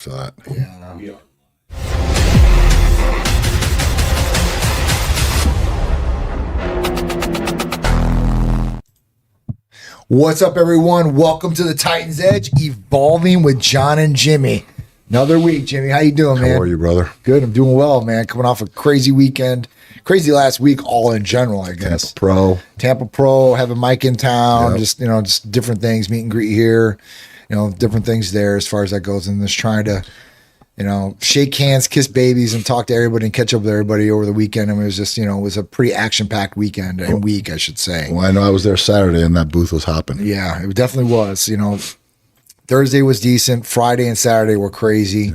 for that. Yeah. We are. What's up, everyone? Welcome to the Titans Edge, evolving with John and Jimmy. Another week, Jimmy. How you doing, man? How are you, brother? Good. I'm doing well, man. Coming off a crazy weekend, crazy last week, all in general, I guess. Tampa Pro, having Mike in town, Yep. just different things, meet and greet here, different things there as far as that goes, and just trying to, shake hands, kiss babies, and talk to everybody and catch up with everybody over the weekend. I mean, it was just, it was a pretty action-packed weekend and week, I should say. Well, I know I was there Saturday and that booth was hopping. Yeah, it definitely was. Thursday was decent. Friday and Saturday were crazy.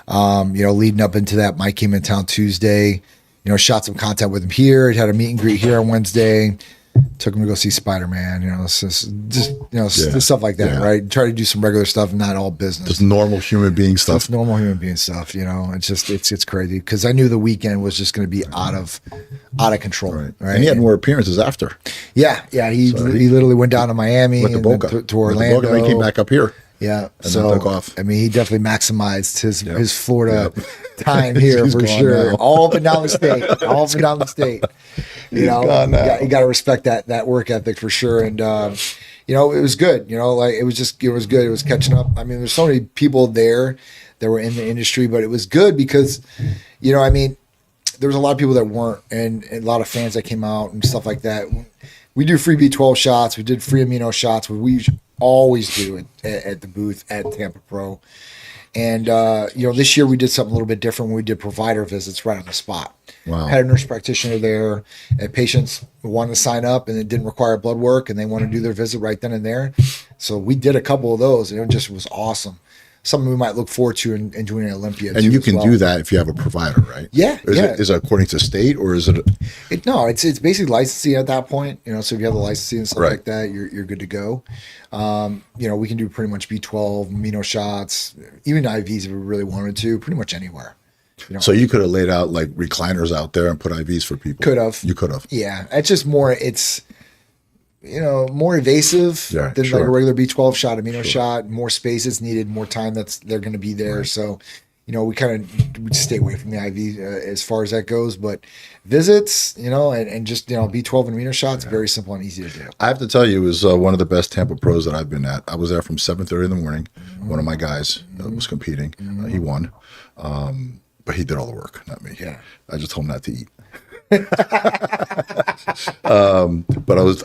Yeah. Leading up into that, Mike came in town Tuesday. Shot some content with him here. Had a meet and greet here on Wednesday. Took him to go see Spider-Man. Just stuff like that, right? Try to do some regular stuff, not all business. Just normal human being stuff. Just normal human being stuff. It's crazy because I knew the weekend was just going to be out of control. Right. And he had more appearances after. Yeah. He literally went down to Miami Went to and Boca. then to Orlando. Went to Boca, and he came back up here. Yeah, and then took off. I mean, he definitely maximized his Florida time here He's for gone sure. now. All up and down the state. You gone now. got to respect that work ethic for sure. And it was good. It was good. It was catching up. I mean, there's so many people there that were in the industry, but it was good because, there was a lot of people that weren't, and a lot of fans that came out and stuff like that. We do free B12 shots. We did free amino shots. We always do it at the booth at Tampa Pro. And, this year we did something a little bit different when we did provider visits right on the spot. Wow. Had a nurse practitioner there, and patients wanted to sign up and it didn't require blood work and they want to do their visit right then and there. So we did a couple of those and it just was awesome. Something we might look forward to in doing an Olympia. And you can do that if you have a provider, right? Yeah. Is it according to state or is it? No, it's basically licensing at that point. So if you have the licensing and stuff Right. like that, you're good to go. We can do pretty much B12, amino shots, even IVs if we really wanted to, pretty much anywhere. So you could have laid out like recliners out there and put IVs for people. Could have. You could have. Yeah. It's just more, more evasive than like a regular B12 shot, amino shot. More space is needed, more time they're going to be there. Right. So, we stay away from the IV as far as that goes. But visits, and just, B12 and amino shots, very simple and easy to do. I have to tell you, it was one of the best Tampa Pros that I've been at. I was there from 7:30 in the morning. Mm-hmm. One of my guys was competing. Mm-hmm. He won. But he did all the work, not me. Yeah. I just told him not to eat. But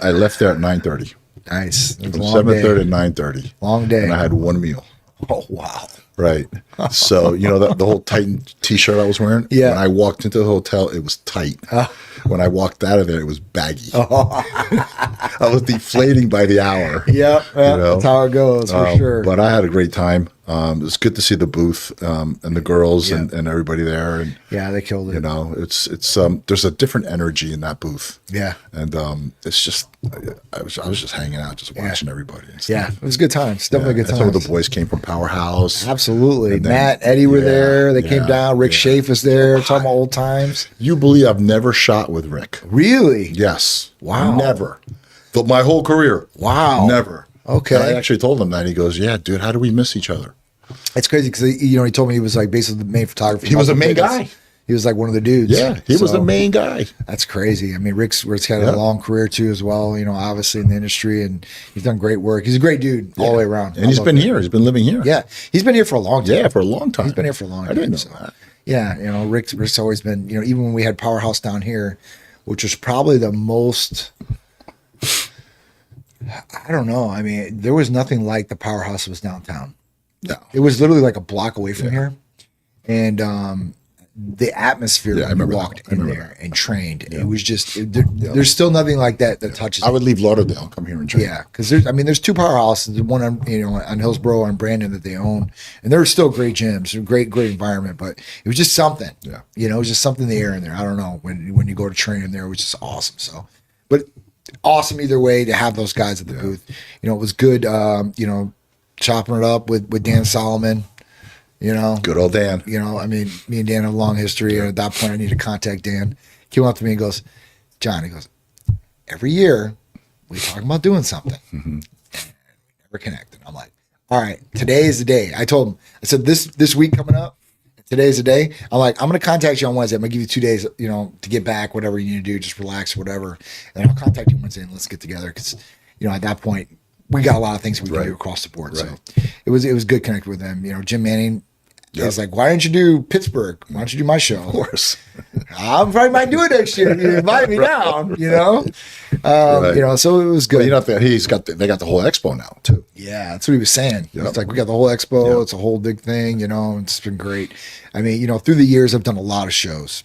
I left there at 9:30. Nice. From 7:30 to 9:30. Long day. And I had one meal. Oh, wow. Right. So, the whole Titan t-shirt I was wearing? Yeah. When I walked into the hotel, it was tight. When I walked out of there, it was baggy. I was deflating by the hour. Yeah. That's how it goes, for sure. But I had a great time. It was good to see the booth and the girls and everybody there. And yeah, they killed it. it's there's a different energy in that booth. Yeah. And it's just, I was just hanging out, just watching everybody. And stuff. Yeah, it was a good time. It's definitely a good time. Some of the boys came from Powerhouse. Absolutely. And then, Matt, Eddie were there. They came down. Rick Schaaf was there. Talking about old times. You believe I've never shot with Rick? Really? Yes. Wow. Never. My whole career. Wow. Never. Okay. And I actually told him that. He goes, "Yeah, dude, how do we miss each other?" It's crazy because he told me he was like basically the main photographer. He was the main guy. He was like one of the dudes. Yeah, he was the main guy. That's crazy. I mean, Rick's had a long career too, as well. Obviously in the industry, and he's done great work. He's a great dude all the way around. And he's been here. He's been living here. Yeah, he's been here for a long time. Yeah, for a long time. He's been here for a long time. I didn't know that. Yeah, Rick's always been. Even when we had Powerhouse down here, which was probably the most. I don't know. I mean, there was nothing like the Powerhouse that was downtown. No. It was literally like a block away from here. And the atmosphere when you walked in there and trained, it was just, there's still nothing like that touches I would leave Lauderdale and come here and train. Yeah, because there's two powerhouses, one on Hillsborough and Brandon that they own, and they're still great gyms, great environment. But it was just something, it was just something in the air in there. I don't know when you go to train in there, it was just awesome. So, but awesome either way to have those guys at the booth. It was good. Chopping it up with Dan Solomon. Good old Dan. I mean, me and Dan have a long history, and at that point, I need to contact Dan. He came up to me and goes, "John," he goes, "every year we talk about doing something, and we never connect." And I'm like, all right, today is the day. I told him, I said, this week coming up, today's the day. I'm like, I'm going to contact you on Wednesday. I'm going to give you 2 days, to get back, whatever you need to do, just relax, whatever. And I'll contact you Wednesday and let's get together. Because, at that point, we got a lot of things we can do across the board. Right. So it was good connecting with them. Jim Manning is like, why don't you do Pittsburgh? Why don't you do my show? Of course. I probably might do it next year. You invite me down, so it was good. Well, they got the whole expo now too. Yeah, that's what he was saying. Yep. It's like, we got the whole expo. Yep. It's a whole big thing, it's been great. I mean, through the years, I've done a lot of shows.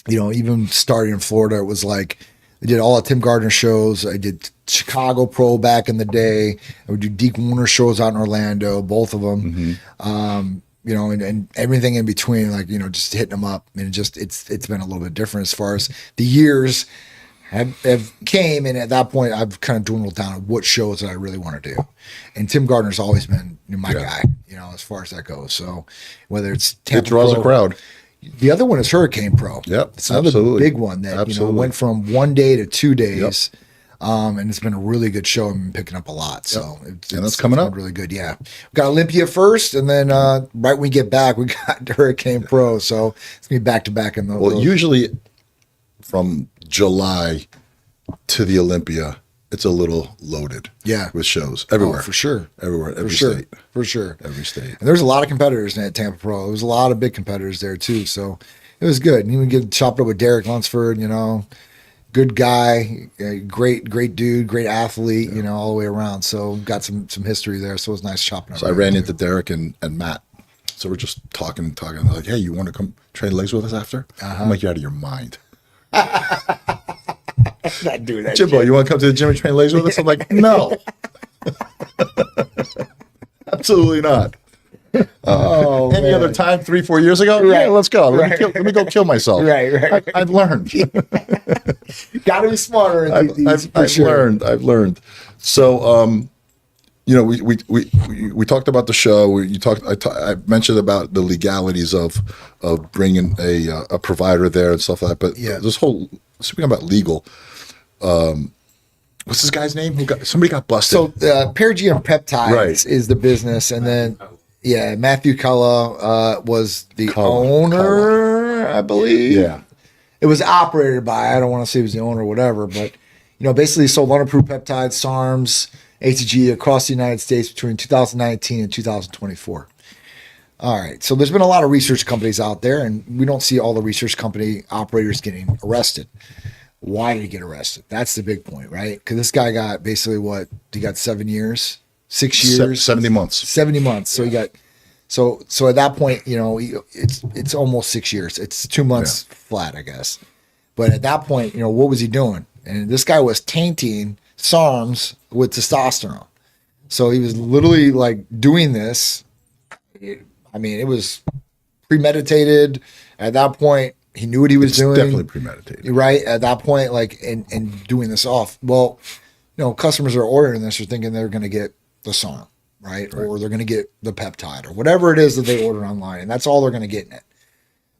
Even starting in Florida, it was like, I did all the Tim Gardner shows. I did Chicago Pro back in the day. I would do Deke Warner shows out in Orlando, both of them. Mm-hmm. And everything in between, like, just hitting them up. And it's been a little bit different as far as the years have came. And at that point, I've kind of dwindled down on what shows that I really want to do. And Tim Gardner's always been my guy, as far as that goes. So whether it's Tampa it draws Pro, a crowd. The other one is Hurricane Pro. Yep, it's another big one that went from 1 day to 2 days. Yep. And it's been a really good show. I've been picking up a lot. So it's coming up really good. Yeah. We got Olympia first, and then right when we get back, we got Hurricane Pro. So it's gonna be back to back in the usually from July to the Olympia, it's a little loaded. Yeah. With shows everywhere. For sure. Everywhere. Every state. For sure. Every state. And there's a lot of competitors at Tampa Pro. There was a lot of big competitors there too. So it was good. And even get chopped up with Derek Lunsford, good guy, great dude, great athlete, all the way around. So got some history there. So it was nice chopping up. So I ran into Derek and Matt. So we're just talking. They're like, hey, you want to come train legs with us after? Uh-huh. I'm like, you're out of your mind. Not doing that. Jimbo, you want to come to the gym and train legs with us? I'm like, no. Absolutely not. Any other time, 3-4 years ago? Right. Yeah, let's go. Let me go kill myself. Right. I've learned. Got to be smarter. I've learned. So, we talked about the show. I mentioned about the legalities of bringing a provider there and stuff like that. But this whole speaking about legal. What's this guy's name? Somebody got busted. So Paragon Peptides is the business, and then. Yeah, Matthew Culla was the owner, I believe. Yeah. It was operated by, I don't want to say he was the owner or whatever, but, basically he sold unapproved peptides, SARMs, ATG across the United States between 2019 and 2024. All right, so there's been a lot of research companies out there, and we don't see all the research company operators getting arrested. Why did he get arrested? That's the big point, right? Because this guy got basically he got 7 years? 6 years, 70 months. 70 months. So he got, so at that point, it's almost 6 years. It's 2 months flat, I guess. But at that point, what was he doing? And this guy was tainting SARMs with testosterone. So he was literally like doing this. It was premeditated. At that point, he knew what he was doing. Definitely premeditated. Right. At that point, and doing this off. Well, customers are ordering this, are thinking they're going to get the SARM, right? Or they're going to get the peptide or whatever it is that they order online. And that's all they're going to get in it.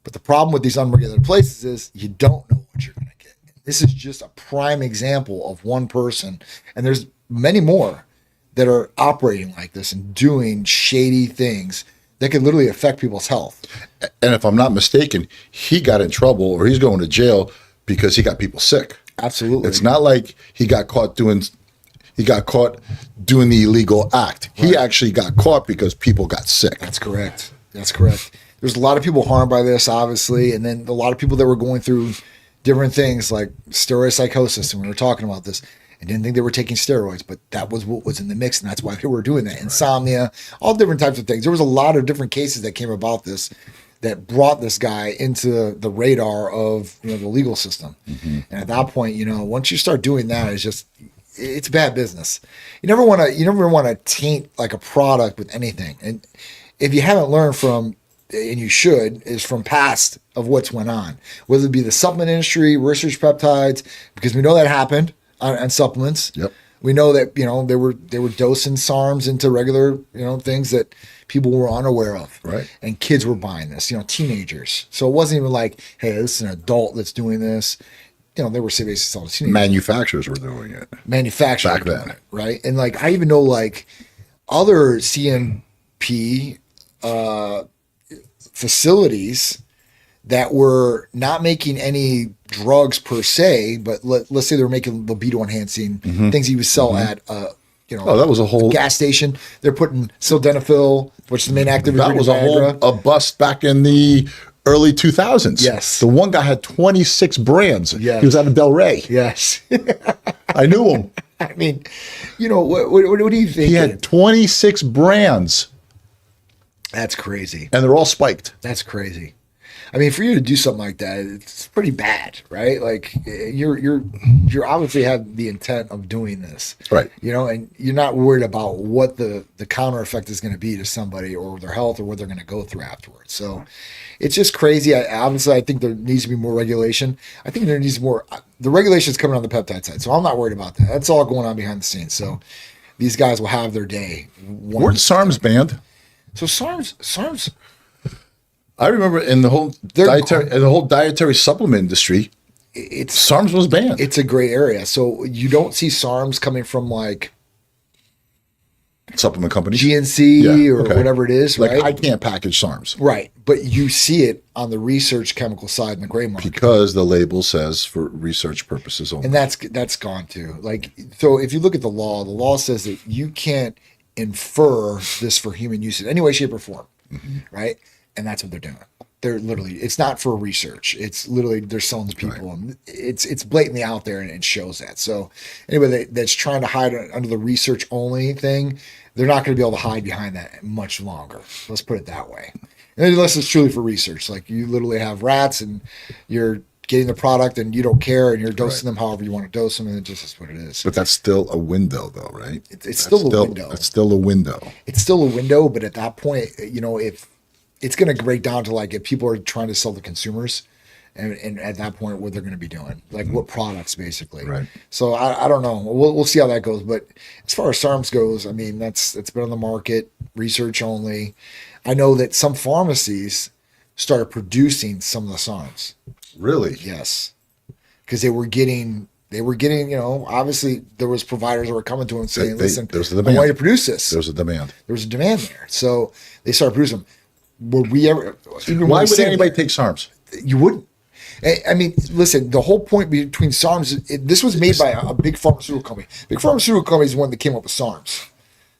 But the problem with these unregulated places is you don't know what you're going to get. This is just a prime example of one person. And there's many more that are operating like this and doing shady things that could literally affect people's health. And if I'm not mistaken, he got in trouble or he's going to jail because he got people sick. Absolutely. It's not like he got caught doing the illegal act. Right. He actually got caught because people got sick. That's correct. There's a lot of people harmed by this, obviously, and then a lot of people that were going through different things like steroid psychosis, and we were talking about this. I didn't think they were taking steroids, but that was what was in the mix, and that's why they were doing that. Insomnia, all different types of things. There was a lot of different cases that came about this that brought this guy into the radar of the legal system. Mm-hmm. And at that point, once you start doing that, it's bad business. You never want to taint like a product with anything. And if you haven't learned from, and you should, is from past of what's went on, whether it be the supplement industry, research peptides, because we know that happened on supplements. Yep. We know that, they were dosing SARMs into regular, things that people were unaware of. Right. And kids were buying this, teenagers. So it wasn't even like, hey, this is an adult that's doing this. They were basically selling teenagers. Manufacturers were doing it. Manufacturers back then, right? And I even know other CMP facilities that were not making any drugs per se, but let's say they were making libido enhancing things you would sell at Oh, that was a whole gas station. They're putting sildenafil, which is the main active that ingredient was of a whole Viagra. a bust back in the early 2000s. Yes. The one guy had 26 brands. Yes. He was out of Del Rey. Yes. I knew him. I mean, what do you think? He had 26 brands, That's crazy. and they're all spiked. That's crazy. I mean, for you to do something like that, it's pretty bad, right? Like you're obviously have the intent of doing this, Right. And you're not worried about what the counter effect is going to be to somebody or their health or what they're going to go through afterwards. So it's just crazy. I think there needs to be more regulation. I think there needs more. The regulation is coming on the peptide side, so I'm not worried about that. That's all going on behind the scenes. So these guys will have their day. Weren't SARMs banned? So SARMs. I remember in the whole dietary supplement industry, It's SARMs was banned. it's a gray area. So you don't see SARMs coming from like Supplement companies. GNC Yeah, or okay. whatever it is, Like right? I can't package SARMs Right. But you see it on the research chemical side in the gray market. because the label says for research purposes only. And that's gone too. Like, so if you look at the law says that you can't infer this for human use in any way, shape, or form. Right. And that's what they're doing. They're literally, it's not for research. It's literally, they're selling to people. And it's blatantly out there and it shows that. So anybody that's trying to hide under the research only thing, they're not going to be able to hide behind that much longer. Let's put it that way. And unless it's truly for research, like you literally have rats and you're getting the product and you don't care and you're dosing them however you want to dose them, and it just is what it is. But that's still a window, though, right? It's still a window. It's still a window. It's still a window, but at that point, if it's going to break down to like if people are trying to sell to consumers, and at that point, what they're going to be doing, like what products, basically. Right. So I don't know. We'll see how that goes. But as far as SARMs goes, I mean it's been on the market, research only. I know that some pharmacies started producing some of the SARMs. Really? Yes, because they were getting. Obviously there was providers that were coming to them saying, "Listen, there's the I demand. want you to produce this." There's a demand. There was a demand there, so they started producing them. Would we ever? Even when Why we would say anybody that, take SARMs? You wouldn't. I mean, listen. The whole point between SARMs, this was made by a big pharmaceutical company. Big pharmaceutical company is the one that came up with SARMs,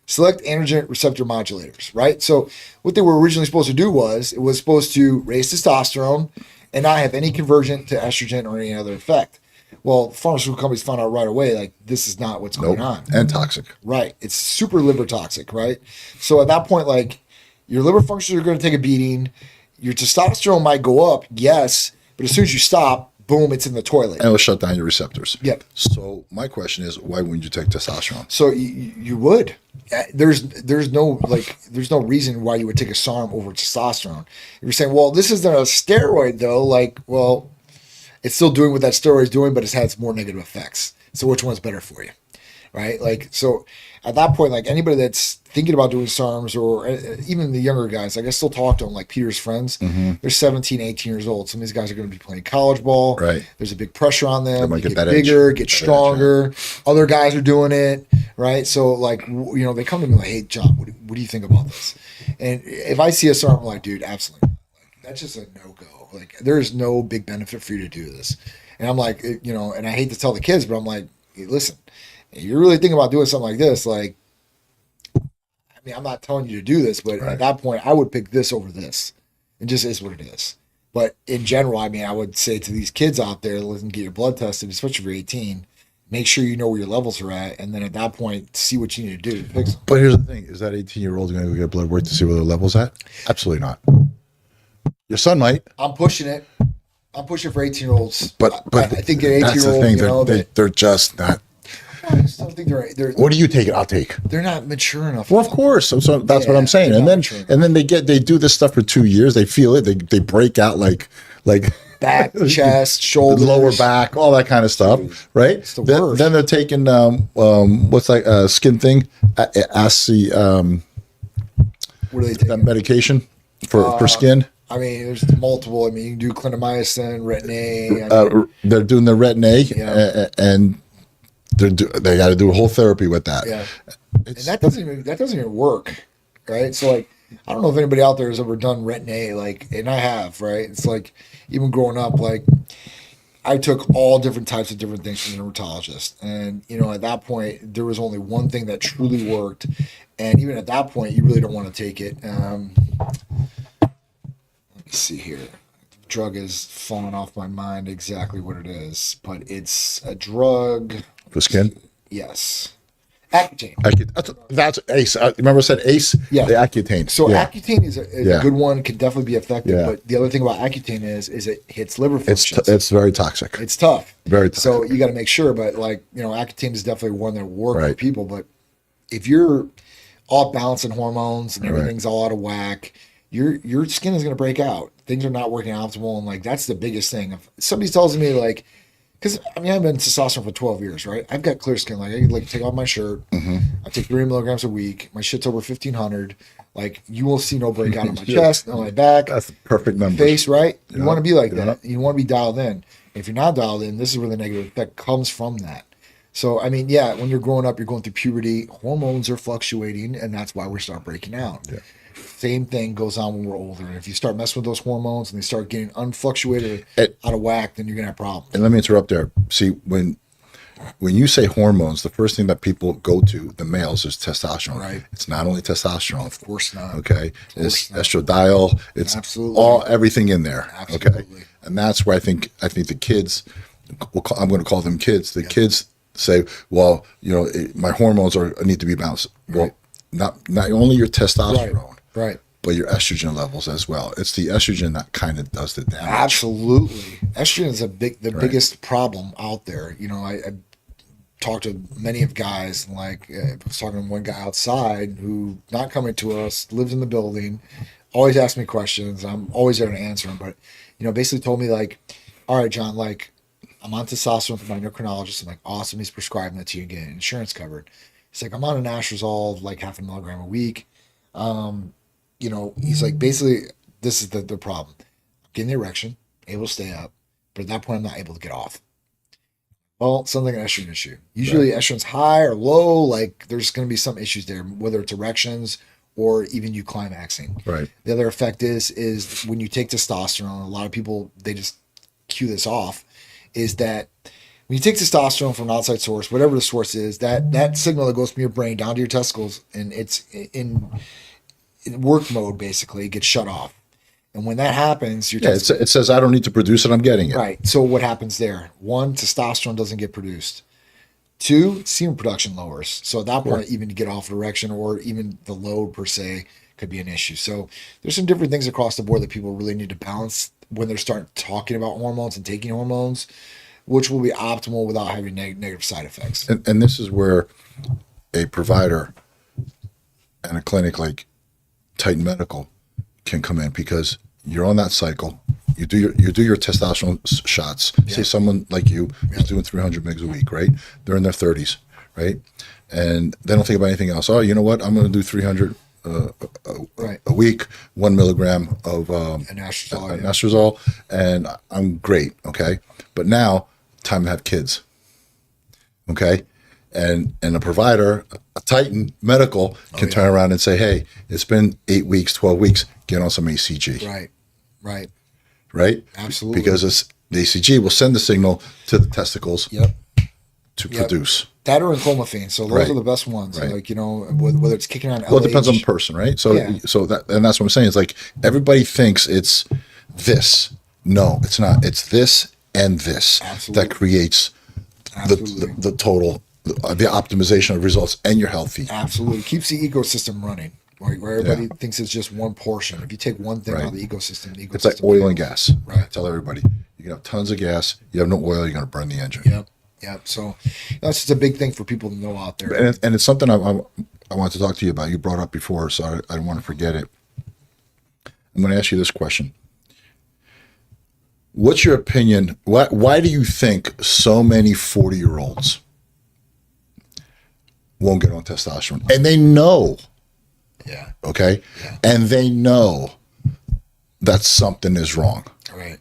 select androgen receptor modulators, right? So what they were originally supposed to do was it was supposed to raise testosterone and not have any conversion to estrogen or any other effect. Well, pharmaceutical companies found out right away, like this is not what's going on. And toxic. Right. It's super liver toxic, right? So at that point, like your liver functions are going to take a beating. Your testosterone might go up, yes, but as soon as you stop, boom, it's in the toilet. And it'll shut down your receptors. Yep. So my question is, why wouldn't you take testosterone? So you would. There's no reason why you would take a SARM over testosterone. You're saying, well, this isn't a steroid though. Like, well, it's still doing what that steroid is doing, but it has more negative effects. So which one's better for you? Right? Like, so at that point, like anybody that's thinking about doing SARMs or even the younger guys, like I still talk to them, like Peter's friends, they're 17, 18 years old. Some of these guys are going to be playing college ball. Right. There's a big pressure on them. might They get get that edge. bigger, get That edge, stronger. Other guys are doing it. Right. So like, they come to me like, hey, John, what do you think about this? And if I see a SARM, I'm like, dude, absolutely. That's just a no-go. Like there is no big benefit for you to do this. And I'm like, and I hate to tell the kids, but I'm like, hey, listen, if you're really thinking about doing something like this, like, I mean, I'm not telling you to do this, but at that point, I would pick this over this. It just is what it is. But in general, I mean, I would say to these kids out there, listen, get your blood tested, especially if you're 18. Make sure you know where your levels are at, and then at that point, see what you need to do to fix them. But here's the thing: is that 18-year-old going to go get blood work to see where their level's at? Absolutely not. Your son might, I'm pushing it. I'm pushing for 18-year-olds. but I think an that's the 18-year-old, thing. They're just not. I just don't think they're What do you take? I'll take. they're not mature enough. Well, of course. So that's what Yeah, I'm saying. they're And not then mature. they do this stuff for 2 years. They feel it. They break out like Back, chest, shoulders, lower back, all that kind of stuff, right? the Then, worst. then they're taking what's that skin thing, ASCI, What are they that taking? medication for skin. I mean, there's multiple. I mean, you can do clindamycin, Retin-A. I mean, They're doing the Retin-A, Yeah. and they got to do a whole therapy with that. Yeah. and that doesn't even work, right? So like, I don't know if anybody out there has ever done Retin-A, like, and I have, right? It's like, even growing up, like, I took all different types of different things from the dermatologist, and at that point, there was only one thing that truly worked, and even at that point, you really don't want to take it. Let me see here. Drug is falling off my mind exactly what it is, but it's a drug. For skin? Yes. Accutane. That's ACE. Remember I said ACE? Yeah. The Accutane. So yeah. Accutane is a good one, can definitely be effective. Yeah. But the other thing about Accutane is it hits liver functions. It's very toxic. It's tough. Very toxic. So you got to make sure. But Accutane is definitely one that will work for Right. people. But if you're off balance in hormones and everything's all out of whack, your skin is going to break out. Things are not working optimal, and like that's the biggest thing. If somebody tells me like, because I've been testosterone for 12 years, right? I've got clear skin. Like I could take off my shirt. I take 3 milligrams a week. My shit's over 1,500. Like you will see no breakout on my chest, on my back. That's the perfect number. Face, right? You Yeah. want to be like Yeah. that. You want to be dialed in. If you're not dialed in, this is where the negative effect comes from that. So, I mean, yeah, when you're growing up, you're going through puberty, hormones are fluctuating, and that's why we start breaking out. Yeah. Same thing goes on when we're older. And if you start messing with those hormones and they start getting unfluctuated, out of whack, then you're going to have problems. And let me interrupt there. See, when you say hormones, the first thing that people go to, the males, is testosterone. Right. It's not only testosterone. Of course not. Okay. Of course It's not. estradiol. It's Absolutely. everything in there. Okay. Absolutely. And that's where I think the kids, I'm going to call them kids. The kids say, well, my hormones need to be balanced. Well, not only your testosterone, Right. but your estrogen levels as well. It's the estrogen that kind of does the damage. Absolutely. Estrogen is biggest problem out there. I talked to many of guys, like I was talking to one guy outside who, not coming to us, lives in the building, always asks me questions. I'm always there to answer them, but basically told me like, all right, John, like I'm on testosterone from my endocrinologist. I'm like, awesome. He's prescribing it to you and getting insurance covered. He's like, I'm on an anastrozole, like 0.5 milligram a week. He's like, basically, this is the problem. I'm getting the erection, able to stay up, but at that point, I'm not able to get off. Well, sounds like an estrogen issue. Usually, estrogen's high or low. Like, there's going to be some issues there, whether it's erections or even you climaxing. Right. The other effect is when you take testosterone, a lot of people, they just cue this off, is that when you take testosterone from an outside source, whatever the source is, that signal that goes from your brain down to your testicles, and it's in work mode, basically, it gets shut off. And when that happens, it says I don't need to produce it. I'm getting it. Right. So what happens there? 1, testosterone doesn't get produced. 2, semen production lowers. So at that point, even to get off erection or even the load per se could be an issue. So there's some different things across the board that people really need to balance when they're starting talking about hormones and taking hormones, which will be optimal without having negative side effects. And this is where a provider and a clinic like Titan Medical can come in, because you're on that cycle. You do your testosterone shots. Say someone like you is doing 300 mgs a week, right? They're in their 30s, right? And they don't think about anything else. Oh, you know what? I'm going to do 300 a week, 1 milligram of anastrozole, and I'm great, okay? But now, time to have kids, okay? And a provider, a Titan Medical, can turn around and say, hey, it's been 8 weeks, 12 weeks, get on some ACG. Right? Absolutely. Because the ACG will send the signal to the testicos to produce. That or clomiphene. So those are the best ones. Right. Like, whether it's kicking on LH. Well, it depends on the person, right? So that's what I'm saying. It's like everybody thinks it's this. No, it's not. It's this and this that creates the total, the optimization of results, and you're healthy. Absolutely. Keeps the ecosystem running. Right, where everybody thinks it's just one portion. If you take one thing out of the ecosystem, it's like oil and gas. Right. I tell everybody, you can have tons of gas. You have no oil, you're going to burn the engine. Yep. So that's just a big thing for people to know out there. And it's something I wanted to talk to you about. You brought up before, so I don't want to forget it. I'm going to ask you this question. What's your opinion? Why do you think so many 40-year-olds won't get on testosterone? And they know. Yeah. Okay? Yeah. And they know that something is wrong. Right.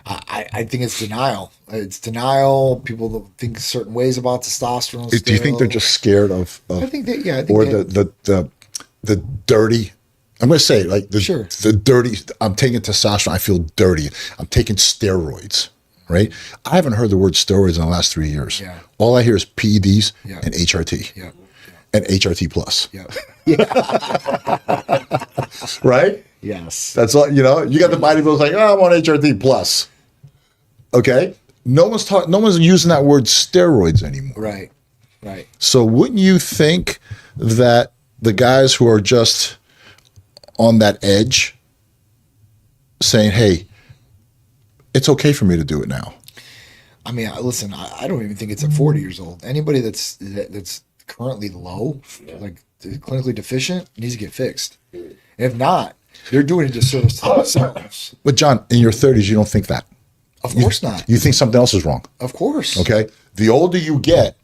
I think it's denial. It's denial. People think certain ways about testosterone. Do you think they're just scared of I think that, yeah. I think or that, the dirty? I'm going to say like Sure. the dirty. I'm taking testosterone. I feel dirty. I'm taking steroids. Right. I haven't heard the word steroids in the last 3 years. Yeah. All I hear is PEDs Yeah. and HRT yeah. and HRT plus. Yeah. Right. Yes. That's all. You got the bodybuilders like, oh, I want HRT plus. Okay. No one's using that word steroids anymore. Right. Right. So wouldn't you think that the guys who are just on that edge saying, hey, it's okay for me to do it now? I mean, listen, I don't even think it's at 40 years old. Anybody that's currently low, like clinically deficient, needs to get fixed. And if not, they're doing a disservice to themselves. But John, in your 30s, you don't think that. Of course not. You think something else is wrong. Of course. Okay. The older you get,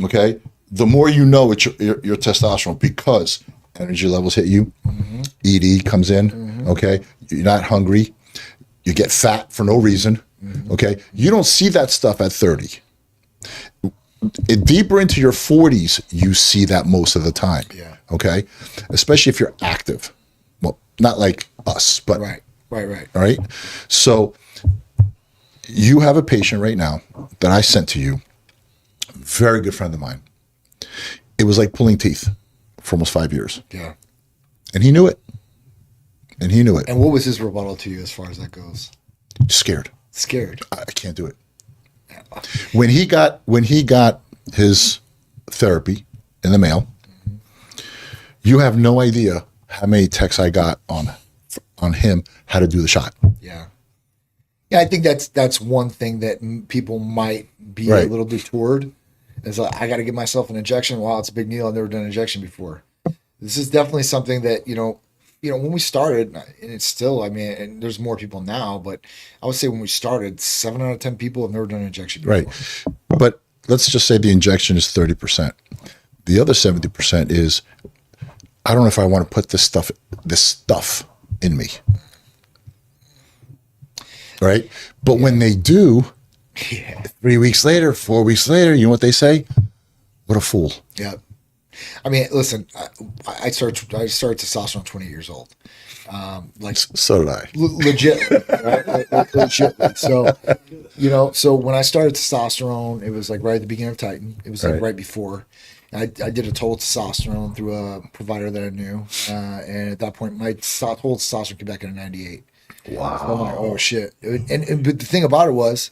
okay, the more you know it's your testosterone, because energy levels hit you, ED comes in, okay, you're not hungry, you get fat for no reason, okay. You don't see that stuff at 30. Deeper into your 40s, you see that most of the time. Yeah. Okay. Especially if you're active. Well, not like us, but Right. Right. all right. So you have a patient right now that I sent to you, very good friend of mine. It was like pulling teeth for almost 5 years. Yeah. And he knew it. And he knew it. And what was his rebuttal to you as far as that goes? Scared. Scared. I can't do it. When he got his therapy in the mail, you have no idea how many texts I got on him how to do the shot. Yeah. Yeah, I think that's one thing that people might be Right. a little detoured. Is like, I got to give myself an injection. Wow, it's a big deal. I've never done an injection before. This is definitely something that when we started, and it's still, I mean, and there's more people now, but I would say when we started, 7 out of 10 people have never done an injection before. Right. But let's just say the injection is 30%. The other 70% is, I don't know if I want to put this stuff in me. Right. But when they do, Yeah. 3 weeks later, 4 weeks later, you know what they say? What a fool. Yeah. I mean, listen, I started testosterone 20 years old. So did I. Legit, right? Legit. So, so when I started testosterone, it was like right at the beginning of Titan. It was like right before. I did a total testosterone through a provider that I knew, and at that point, my total testosterone came back in a 98. Wow. So I'm like, oh shit! But the thing about it was,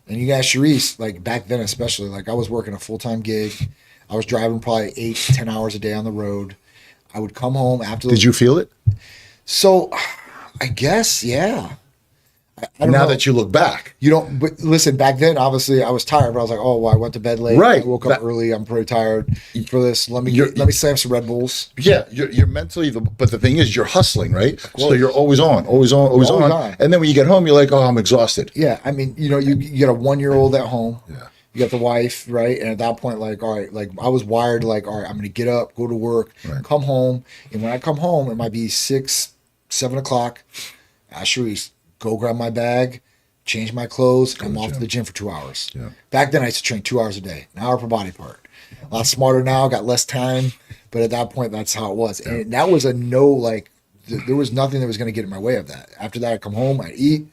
and you guys, Sharice, like back then especially, like I was working a full time gig. I was driving probably 8-10 hours a day on the road. I would come home after. Did you feel it? So, I guess, yeah. I don't Now know. that you look back. But listen, back then, obviously, I was tired, but I was like, oh, well, I went to bed late. Right. I woke up early. I'm pretty tired for this. Let me slam some Red Bulls. Yeah, you're mentally, but the thing is, you're hustling, right? So course. you're always on. Always on. And then when you get home, you're like, oh, I'm exhausted. Yeah. I mean, you got a 1-year-old at home. Yeah. You got the wife, right? And at that point, like, all right, like I was wired, like, all right, I'm going to get up, go to work, come home. And when I come home, it might be 6, 7 o'clock. Actually, go grab my bag, change my clothes, and I'm off to the gym for 2 hours. Yeah. Back then, I used to train 2 hours a day, an hour per body part. A lot smarter now, got less time. But at that point, that's how it was. Yeah. And that was a no, like, there was nothing that was going to get in my way of that. After that, I'd come home, I'd eat,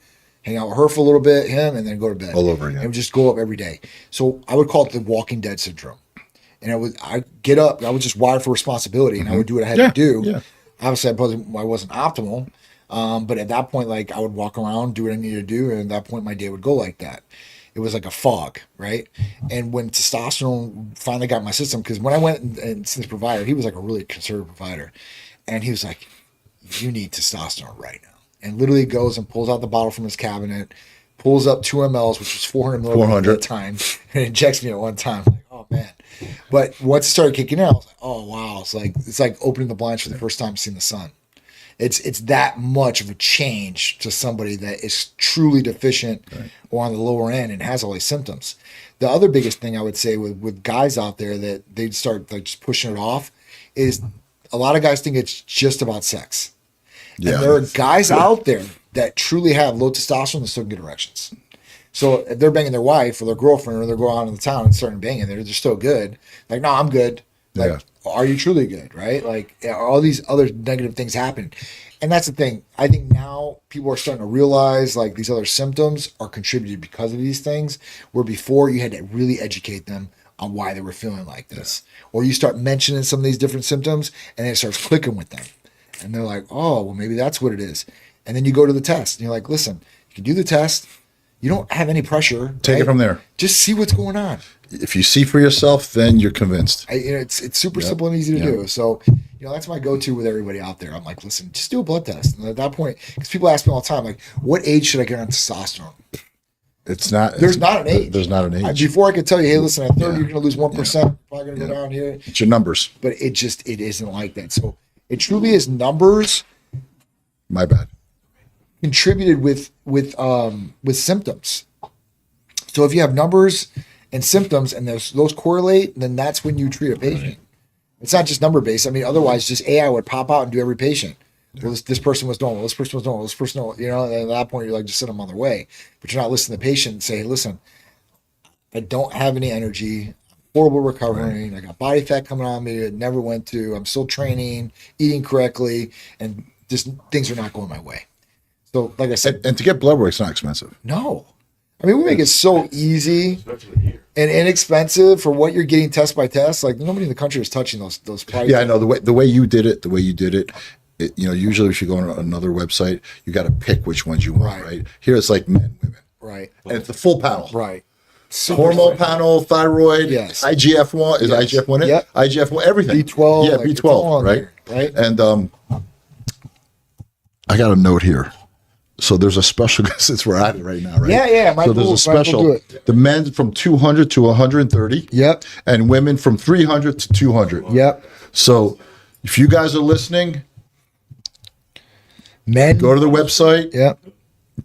hang out with her for a little bit, him, and then go to bed. All over again. And just go up every day. So I would call it the Walking Dead syndrome. And I'd get up, I was just wired for responsibility, and I would do what I had to do. Yeah. Obviously, I wasn't optimal. But at that point, like I would walk around, do what I needed to do. And at that point, my day would go like that. It was like a fog, right? And when testosterone finally got in my system, because when I went and see this provider, he was like a really conservative provider. And he was like, you need testosterone right now. And literally goes and pulls out the bottle from his cabinet, pulls up 2 mLs, which was 400 milligrams at a time, and injects me at one time. I'm like, oh man. But once it started kicking in, I was like, oh wow. It's like opening the blinds for the first time seeing the sun. It's that much of a change to somebody that is truly deficient or on the lower end and has all these symptoms. The other biggest thing I would say with guys out there that they'd start like just pushing it off is a lot of guys think it's just about sex. Yeah. And there are guys out there that truly have low testosterone that still can get erections. So if they're banging their wife or their girlfriend, or they're going out in the town and starting banging, they're still good. Like, no, I'm good. Like, are you truly good? Right? Like, all these other negative things happen. And that's the thing. I think now people are starting to realize like these other symptoms are contributed because of these things, where before you had to really educate them on why they were feeling like this. Or you start mentioning some of these different symptoms and then it starts clicking with them. And they're like, oh, well, maybe that's what it is. And then you go to the test and you're like, listen, you can do the test. You don't have any pressure. Take it from there. Just see what's going on. If you see for yourself, then you're convinced. It's super simple and easy to do. So, that's my go-to with everybody out there. I'm like, listen, just do a blood test. And at that point, because people ask me all the time, like, what age should I get on testosterone? There's not an age. There's not an age. Before I could tell you, hey, listen, at 30, you're going to lose 1%. Probably going to go down here. It's your numbers. But it isn't like that. So it truly is numbers. My bad. Contributed with symptoms. So if you have numbers and symptoms and those correlate, then that's when you treat a patient. Right. It's not just number based. I mean, otherwise, just AI would pop out and do every patient. Yeah. Well, this person was normal. This person was normal. This person, and at that point, you're like, just send them on their way. But you're not listening to the patient and say, hey, listen, I don't have any energy. Horrible recovering. Right. I got body fat coming on me. It never went to. I'm still training, eating correctly, and just things are not going my way. So, like I said, and to get blood work, it's not expensive. No. I mean, we make it so easy and inexpensive for what you're getting test by test. Like, nobody in the country is touching those prices. Yeah, I know the way you did it. Usually if you go on another website, you got to pick which ones you want. Right. Here it's like men, women. Right. And it's the full panel. Right. Hormone panel, thyroid. Yes. IGF-1 is IGF-1 it? Yep. IGF-1 everything. B12. Yeah, B12. Right. Right. And I got a note here. So there's a special, since we're at it right now, right? Yeah. So there's a special. The men from 200 to 130. Yep. And women from 300 to 200. Yep. So if you guys are listening, men, go to the website. Yep.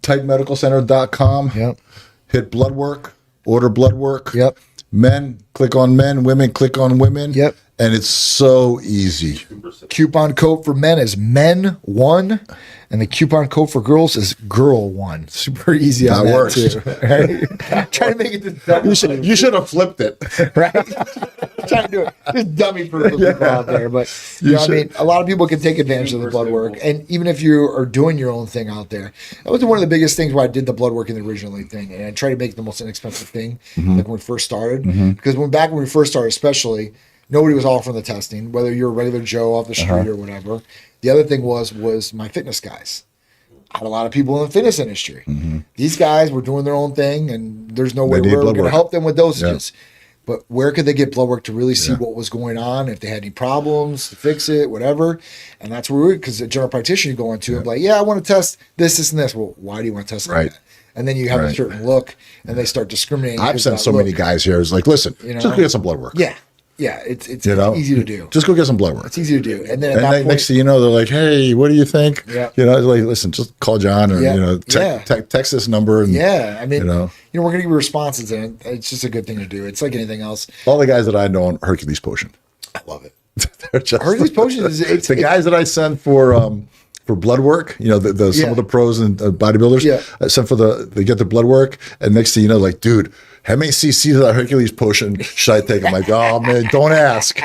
TitanMedicalCenter.com. Yep. Hit blood work. Order blood work. Yep. Men, click on men. Women, click on women. Yep. And it's so easy. Coupon code for men is men1, and the coupon code for girls is girl1. Super easy on that works. too. Right? Trying to make it. You should have flipped it. Right? Trying to do it. Just dummy proof of people out there. But I mean, a lot of people can take advantage of the blood work. And even if you are doing your own thing out there, that was one of the biggest things why I did the blood work in the originally thing. And I tried to make it the most inexpensive thing, like when we first started. Because back when we first started, especially, nobody was offering the testing, whether you're a regular Joe off the street or whatever. The other thing was my fitness guys. I had a lot of people in the fitness industry. These guys were doing their own thing, and there's no way we were going to help them with dosages. Yeah. But where could they get blood work to really see what was going on, if they had any problems, to fix it, whatever. And that's where because the general practitioner you go into, like, I want to test this, and this. Well, why do you want to test that? And then you have a certain look, and they start discriminating. I've sent so many guys here. It's like, listen, just go get some blood work. Yeah, it's easy to do. Just go get some blood work. It's easy to do. And then at that point, next thing you know, they're like, hey, what do you think? Yeah. Like, listen, just call John or, text this number. And, I mean, we're going to give you responses, and it's just a good thing to do. It's like anything else. All the guys that I know on Hercules Potion. I love it. They're just Hercules Potion is the guys that I send for blood work, some of the pros and bodybuilders, I sent they get the blood work, and next thing you know, like, dude, how many cc's of that Hercules Potion should I take? I'm like, oh man, don't ask.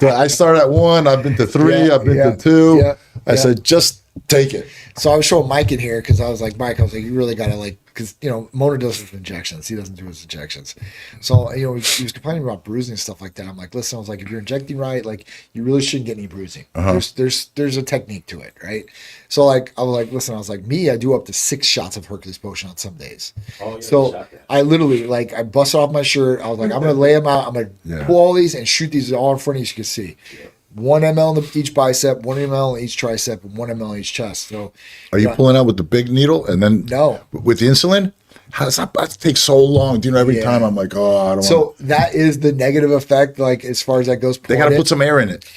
I started at 1, I've been to 3, I've been to 2. I said, just take it. So I was showing Mike in here because I was like, Mike, you really got to because Mona does his injections, he doesn't do his injections. So he was complaining about bruising and stuff like that. I'm like, listen, I was like, if you're injecting right, you really shouldn't get any bruising. There's a technique to it, right? So I was like, me, I do up to 6 shots of Hercules Potion on some days. So I literally I busted off my shirt. I was like, I'm gonna lay them out. I'm gonna pull all these and shoot these all in front of you so you can see. 1 ml in each bicep, 1 ml in each tricep, and 1 ml in each chest. So, are you pulling out with the big needle and then with the insulin? How does that take so long? Every time I'm like, oh, I don't. So that is the negative effect. As far as that goes, they got to put some air in it.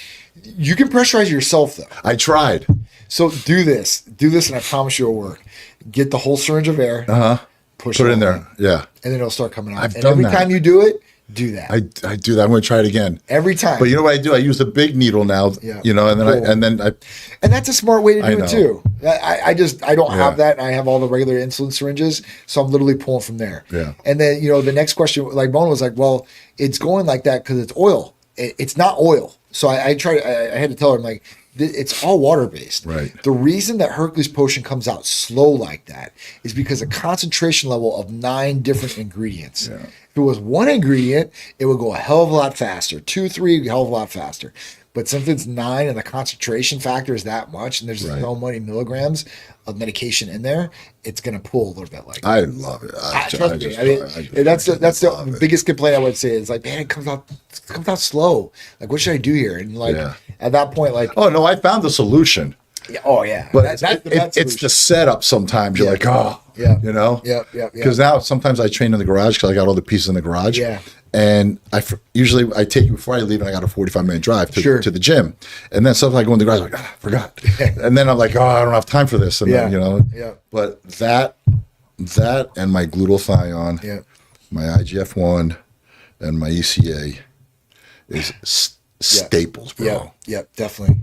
You can pressurize yourself though. I tried. So do this, and I promise you it'll work. Get the whole syringe of air. Put it in there. Yeah. And then it'll start coming out. I've and done every that. time you do it, do that I do that. I'm going to try it again. every time. But you know what I do? I use the big needle now. Yeah. You know, and then Cool. and that's a smart way to I do know. it too. I don't have Yeah. that. I have all the regular insulin syringes, so I'm literally pulling from there. Yeah. And then the next question, like Bono was like, well, it's going like that because it's oil. It's not oil. So I had to tell her, I'm like, it's all water based. Right. The reason that Hercules Potion comes out slow like that is because a concentration level of 9 different ingredients. Yeah. If it was one ingredient, it would go a hell of a lot faster. 2, 3, a hell of a lot faster. But since it's 9 and the concentration factor is that much, and there's Right. so many milligrams of medication in there, it's going to pull a little bit like that. I love it. Trust me. I mean, that's the biggest complaint I would say is like, man, it comes out slow. Like, what should I do here? And like Yeah. at that point, like, Oh no, I found the solution. oh yeah, But that's the best it's the solution. setup. Sometimes you're Yeah. like, oh, Yeah. you know, Yep. Because now sometimes I train in the garage because I got all the pieces in the garage. Yeah. And usually I take before I leave, and I got a 45-minute drive Sure. to the gym. And then sometimes I go in the garage, like, I forgot. And then I'm like, oh, I don't have time for this. And then, Yeah. Yeah. But that and my glutathione, Yeah. my IGF-1, and my ECA is staples, bro. Yeah, definitely.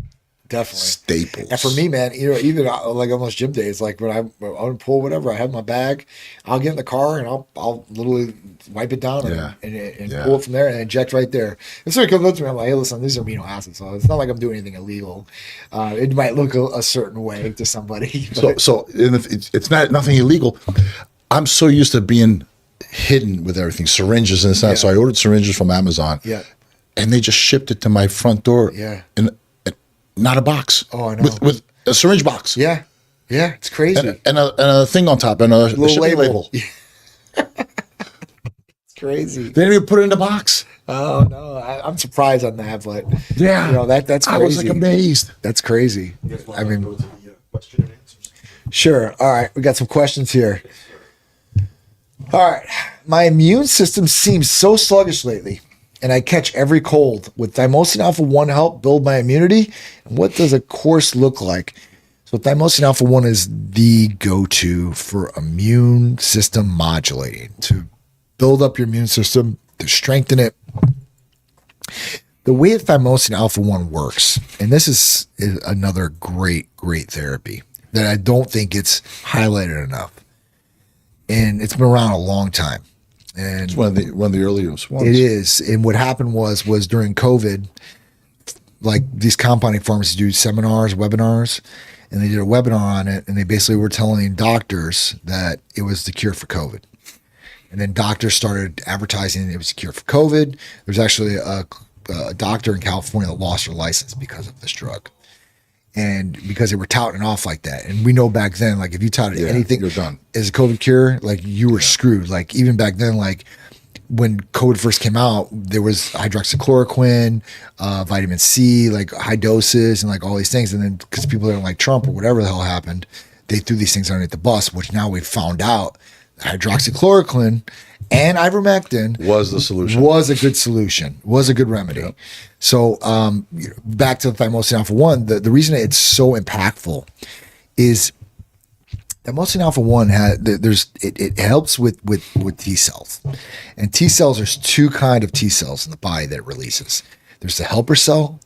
Staples. And for me, man, even like almost gym days, like when I'm on pull, whatever, I have my bag, I'll get in the car and I'll literally wipe it down and Yeah. pull it from there and inject right there. And so it comes up to me, I'm like, hey, listen, these are amino acids, so it's not like I'm doing anything illegal. It might look a certain way to somebody. But It's not nothing illegal. I'm so used to being hidden with everything, syringes and this and that. Yeah. So I ordered syringes from Amazon. yeah, And they just shipped it to my front door. Yeah. In not a box. Oh, I know. With a syringe box. yeah, it's crazy. And a thing on top and a Little shipping label. label. It's crazy. They didn't even put it in the box. Oh no, I'm surprised on that, but Yeah. that's crazy. I was like amazed. That's crazy. I mean, go to the question and answers. sure. All right, we got some questions here. All right, my immune system seems so sluggish lately, and I catch every cold. Would thymosin alpha 1 help build my immunity? And what does a course look like? So thymosin alpha 1 is the go-to for immune system modulating, to build up your immune system, to strengthen it. The way that thymosin alpha 1 works, and this is another great therapy that I don't think it's highlighted enough. And it's been around a long time. And It's one of the earliest ones. it is. And what happened was during COVID, like these compounding pharmacies do seminars, webinars, and they did a webinar on it. And they basically were telling doctors that it was the cure for COVID. And then doctors started advertising it was a cure for COVID. There's actually a doctor in California that lost her license because of this drug. And because they were touting it off like that. And we know back then, like if you touted Yeah, anything you're done. as a COVID cure, like you were screwed. Like even back then, like when COVID first came out, there was hydroxychloroquine, vitamin C, like high doses and like all these things. And then because people didn't like Trump or whatever the hell happened, they threw these things underneath the bus, which now we found out hydroxychloroquine and ivermectin Was the solution. was a good solution, was a good remedy. Yep. So back to the thymosin alpha 1, the reason it's so impactful is thymosin alpha 1 it helps with T cells. And T cells, there's 2 kind of T cells in the body that it releases. There's the helper cell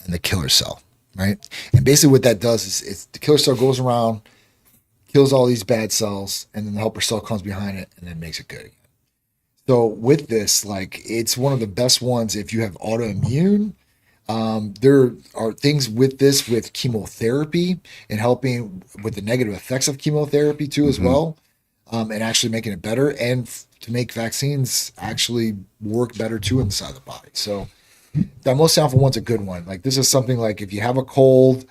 and the killer cell, right? And basically what that does is it's the killer cell goes around, kills all these bad cells, and then the helper cell comes behind it and then makes it good again. So with this, like it's one of the best ones if you have autoimmune. There are things with this with chemotherapy and helping with the negative effects of chemotherapy too as well, and actually making it better and to make vaccines actually work better too inside the body. So thymosin alpha 1's a good one. Like this is something like if you have a cold,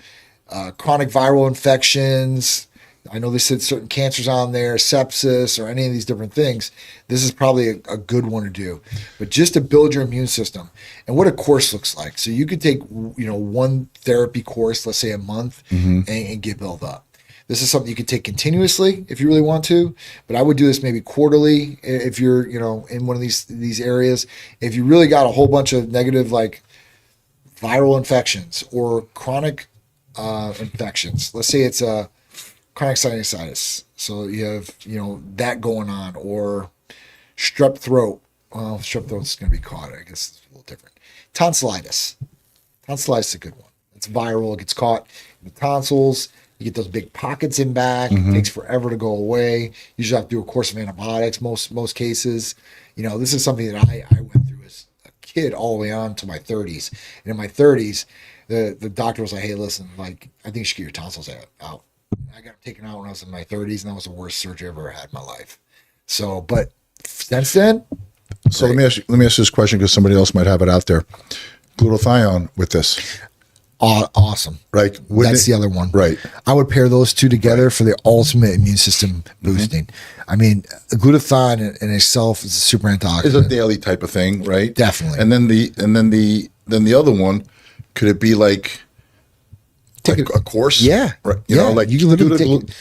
chronic viral infections, I know they said certain cancers on there, sepsis, or any of these different things. This is probably a good one to do. But just to build your immune system and what a course looks like. So you could take, one therapy course, let's say a month, and get built up. This is something you could take continuously if you really want to, but I would do this maybe quarterly if you're, in one of these areas. If you really got a whole bunch of negative like viral infections or chronic infections, let's say it's a chronic sinusitis. So you have, that going on, or strep throat, well, strep throat's going to be caught. I guess it's a little different. Tonsillitis. Tonsillitis is a good one. It's viral. It gets caught in the tonsils. You get those big pockets in back. It takes forever to go away. You usually have to do a course of antibiotics most cases. You know, this is something that I went through as a kid all the way on to my 30s. And in my 30s, the doctor was like, hey, listen, like, I think you should get your tonsils out. I got them taken out when I was in my 30s, and that was the worst surgery I've ever had in my life. So, but since then, So let me ask you this question because somebody else might have it out there. Glutathione with this, awesome. right? That's the other one. Right. I would pair those two together for the ultimate immune system boosting. I mean, glutathione in itself is a super antioxidant. Is a daily type of thing, right? Definitely. And then the other one, could it be like a course? Yeah. Right. Yeah. Know, like You can literally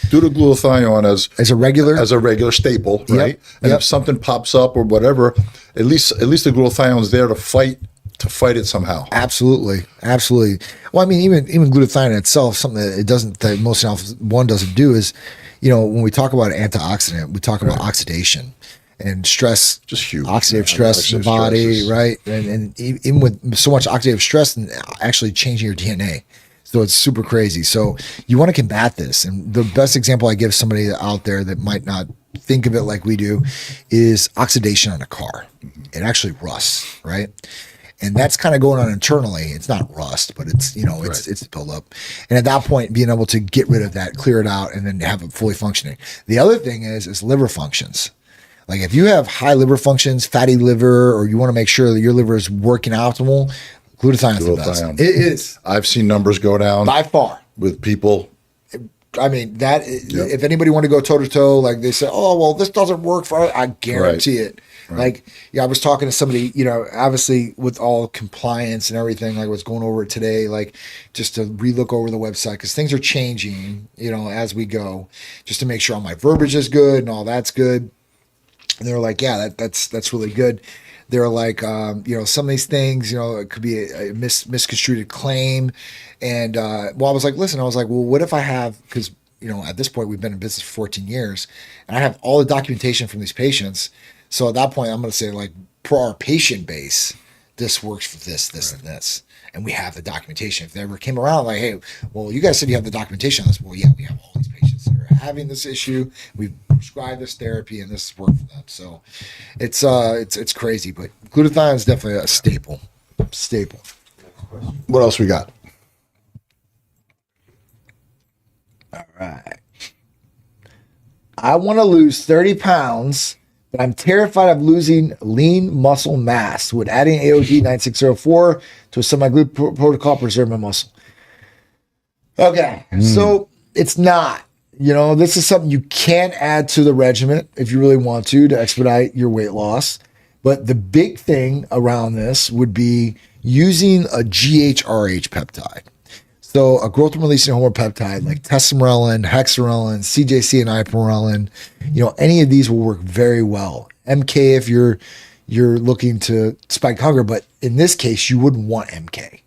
do the glutathione as a regular staple, right? And Yep. if something pops up or whatever, at least the glutathione is there to fight it somehow. Absolutely. Well, I mean, even glutathione itself, something that it doesn't, that most one doesn't do is, you know, when we talk about antioxidant, we talk about oxidation and stress, Just huge. oxidative Yeah, stress in the oxidative body, stress is- right? And even with so much oxidative stress and actually changing your DNA. So it's super crazy. So you want to combat this. And the best example I give somebody out there that might not think of it like we do is oxidation on a car. It actually rusts, right? And that's kind of going on internally. It's not rust, but it's, you know, it's build up. And at that point, being able to get rid of that, clear it out, and then have it fully functioning. The other thing is liver functions. Like if you have high liver functions, fatty liver, or you want to make sure that your liver is working optimal, glutathione is the best. Glutathione. It is I've seen numbers go down by far. with people. I mean, that if anybody want to go toe to toe, like they say, oh, well, this doesn't work for, I guarantee it. Like, yeah, I was talking to somebody, you know, obviously with all compliance and everything, like what's going over it today, like just to relook over the website because things are changing, you know, as we go, just to make sure all my verbiage is good and all that's good. And they're like, yeah, that's really good. They're like, you know, some of these things, you know, it could be a misconstrued claim. And well, I was like, listen, I was like, well, what if I have, because, you know, at this point, we've been in business for 14 years, and I have all the documentation from these patients. So at that point, I'm going to say, like, per our patient base, this works for this, and this. And we have the documentation. If they ever came around, like, hey, well, you guys said you have the documentation on this. Well, yeah, we have all these patients that are having this issue. We've prescribed this therapy, and this has worked for them. So it's crazy. But glutathione is definitely a staple. What else we got? All right. I want to lose 30 pounds, but I'm terrified of losing lean muscle mass. Would adding AOD 9604 to a semi-glute protocol preserve my muscle? Okay. So it's not. You know, this is something you can add to the regimen if you really want to expedite your weight loss. But the big thing around this would be using a GHRH peptide. So a growth releasing hormone peptide like tesamorelin, hexarelin, CJC, and ipamorelin, you know, any of these will work very well. MK if you're looking to spike hunger, but in this case, you wouldn't want MK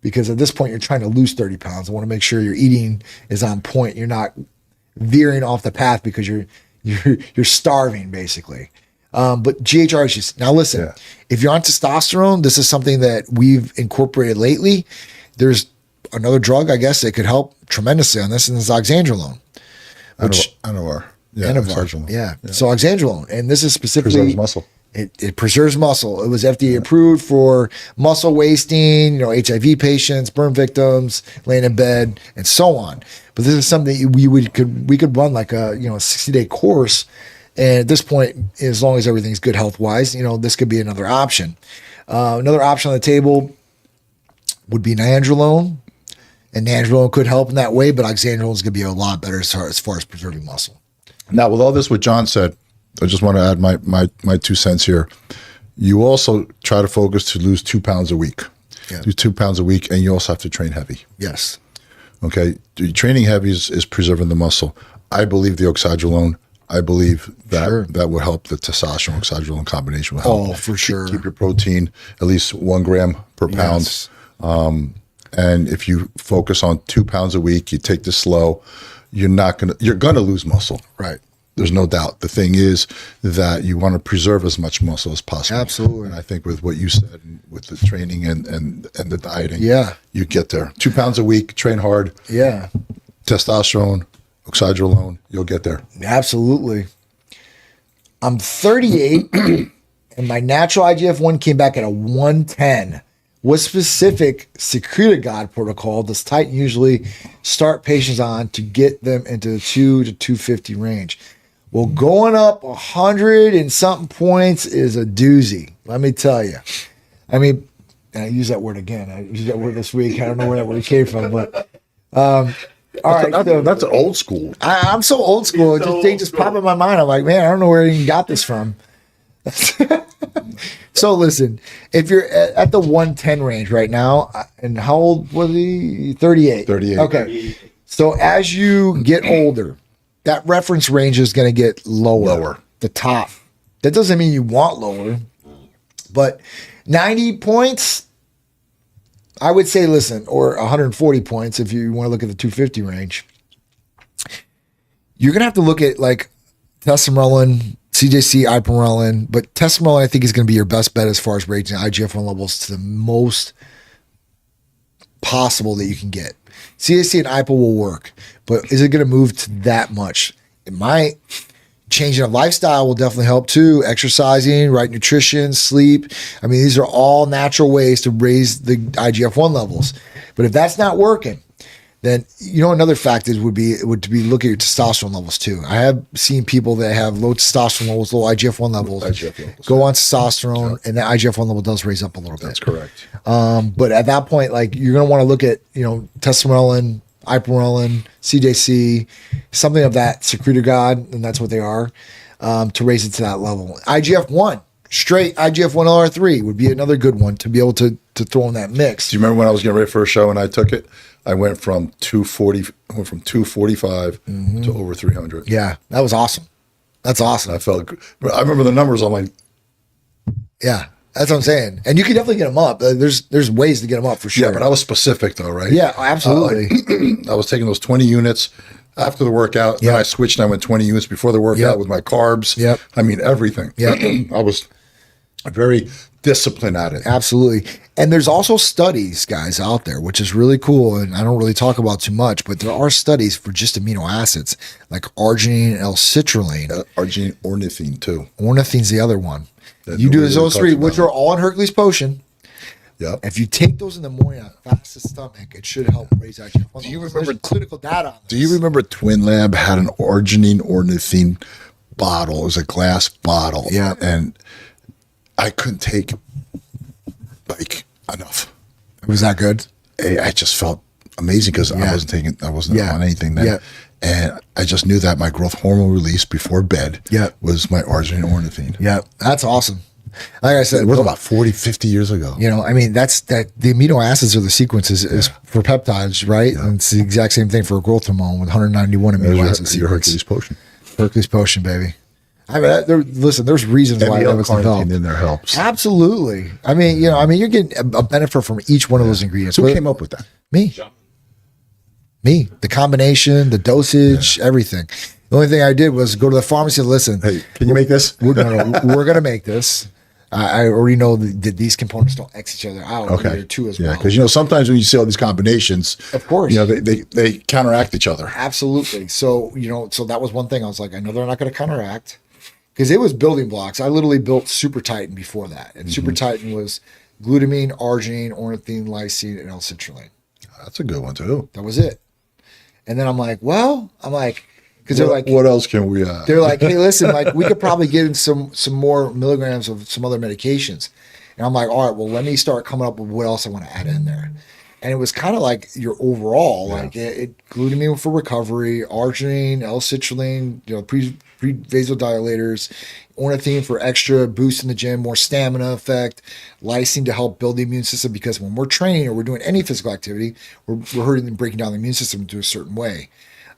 because at this point you're trying to lose 30 pounds. I want to make sure your eating is on point. You're not veering off the path because you're starving basically. But GHRH, now listen, if you're on testosterone, this is something that we've incorporated lately. There's another drug, I guess, that could help tremendously on this, and it's oxandrolone. Anavar. Yeah, Anavar. Yeah. So oxandrolone, and this is specifically preserves muscle. It preserves muscle. It was FDA approved for muscle wasting, you know, HIV patients, burn victims, laying in bed, and so on. But this is something we could run like a 60-day course. And at this point, as long as everything's good health wise, you know, this could be another option. Another option on the table would be nandrolone. And nandrolone could help in that way, but oxandrolone is going to be a lot better as far as preserving muscle. Now, with all this, what John said, I just want to add my 2 cents here. You also try to focus to lose 2 pounds a week. Yeah. Do 2 pounds a week, and you also have to train heavy. Yes. Okay, training heavy is preserving the muscle. I believe the oxandrolone. I believe that that will help. The testosterone oxandrolone combination will help. Oh, for sure. Keep your protein at least 1 gram per pound. Yes. And if you focus on 2 pounds a week, you take this slow, you're gonna lose muscle. Right. There's no doubt. The thing is that you want to preserve as much muscle as possible. Absolutely. And I think with what you said, and with the training and the dieting, Yeah. you get there. 2 pounds a week, train hard, Yeah, testosterone, oxandrolone, you'll get there. absolutely. I'm 38 and my natural IGF-1 came back at a 110. What specific secretagogue protocol does Titan usually start patients on to get them into the 2 to 250 range? Well, going up 100 and something points is a doozy. Let me tell you. I mean, and I use that word again. I used that word this week. I don't know where that word came from, but all right. So That's old school. I'm so old school. It just, they just pop in my mind. I'm like, man, I don't know where you got this from. So listen, if you're at the 110 range right now, and how old was he? 38. 38. Okay. So as you get older, that reference range is going to get lower. The top. That doesn't mean you want lower, but 90 points, I would say, listen, or 140 points if you want to look at the 250 range. You're going to have to look at like testosterone, CJC, ipamorelin, but testosterone I think is going to be your best bet as far as raising IGF-1 levels to the most possible that you can get. CJC and IPA will work, but is it going to move to that much? It might. Changing of lifestyle will definitely help too. Exercising, right nutrition, sleep. I mean, these are all natural ways to raise the IGF-1 levels. But if that's not working, then another factor would be look at your testosterone levels too. I have seen people that have low testosterone levels, low IGF-1 levels, go on testosterone, and the IGF-1 level does raise up a little bit. That's correct. But at that point, like you're going to want to look at testosterone, ipamorelin, CJC, something of that secretagogue, and that's what they are, to raise it to that level. IGF-1, straight IGF-1 LR3 would be another good one to be able to throw in that mix. Do you remember when I was getting ready for a show and I took it? I went from 245 to over 300. Yeah, that was awesome. That's awesome. I felt good. I remember the numbers. I'm like, Yeah, that's what I'm saying. And you can definitely get them up. There's ways to get them up for sure. yeah, but I was specific though, right? Yeah, absolutely. I was taking those 20 units after the workout. Then Yeah. I switched and I went 20 units before the workout Yep. with my carbs. Yep. I mean, everything. Yep. I was very disciplined at it. Absolutely. And there's also studies, guys, out there, which is really cool. And I don't really talk about too much, but there are studies for just amino acids like arginine and L-citrulline. Arginine, ornithine too. Ornithine's the other one. That You do nobody those really three, talks which about. are all in Hercules Potion. Yep. If you take those in the morning on a fasted stomach, it should help raise IGF-1. Do you levels. remember- There's clinical data on this? Do you remember Twin Lab had an arginine ornithine bottle? It was a glass bottle. Yeah. And I couldn't take like enough. Was that good? I just felt amazing because Yeah. I wasn't Yeah. on anything then. Yeah. And I just knew that my growth hormone release before bed Yeah. was my arginine ornithine. Yeah, that's awesome. Like I said, It was about 40, 50 years ago. I mean, that's that the amino acids or the sequences is for peptides, right? And it's the exact same thing for a growth hormone with 191 amino There's acid your sequence. Hercules potion. Hercules Potion, baby. I mean, listen, there's reasons why that was carnitine developed. in there helps. Absolutely. I mean, you're getting a benefit from each one of those ingredients. So who But- came up with that? Me. The combination, the dosage, everything. The only thing I did was go to the pharmacy and listen. Hey, can you make this? We're going to make this. I already know that these components don't X each other out. Okay. Here too as Yeah, well. because sometimes when you see all these combinations, Of course. they counteract each other. Absolutely. So, so that was one thing. I was like, I know they're not going to counteract because it was building blocks. I literally built Super Titan before that. And Super Titan was glutamine, arginine, ornithine, lysine, and L-citrulline. That's a good one too. That was it. And then I'm like, because they're like, what else can we? they're like, hey, listen, like we could probably give him some more milligrams of some other medications. And I'm like, all right, well, let me start coming up with what else I want to add in there. And it was kind of like your overall, like glutamine for recovery, arginine, L-citrulline, pre-vasodilators, ornithine for extra boost in the gym, more stamina effect, lysine to help build the immune system because when we're training or we're doing any physical activity, we're hurting and breaking down the immune system into a certain way.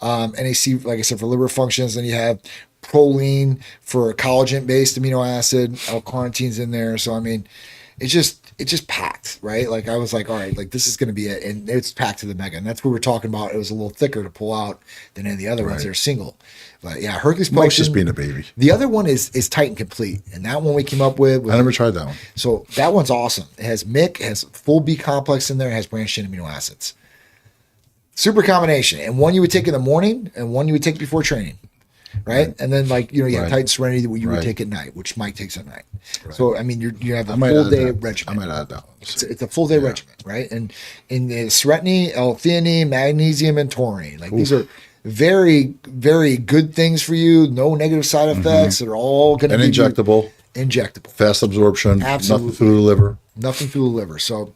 NAC, like I said, for liver functions. Then you have proline for a collagen-based amino acid. L-carnitine's in there. So, I mean, it's it's just packed, right? Like I was like, all right, like this is going to be it, and it's packed to the mega, and that's what we're talking about. It was a little thicker to pull out than any of the other ones. Right. They're single, but yeah, Hercules Mike's Potion. just being a baby. The other one is Titan Complete, and that one we came up with. I never tried that one. So that one's awesome. It has MIC, has full B complex in there, it has branched chain amino acids. Super combination, and one you would take in the morning, and one you would take before training. Right? And then like, you know, you have Right. Titan Serenity that you would Right. take at night, which Mike takes at night. So I mean, you have a I might full add day that. regimen. I might add that one. It's a full day regimen, right? And in the Serenity, L-theanine, magnesium, and taurine. Like these are very, very good things for you. No negative side effects. They're all going to And be injectable, injectable. fast absorption, Absolutely. nothing through the liver. Nothing through the liver. So,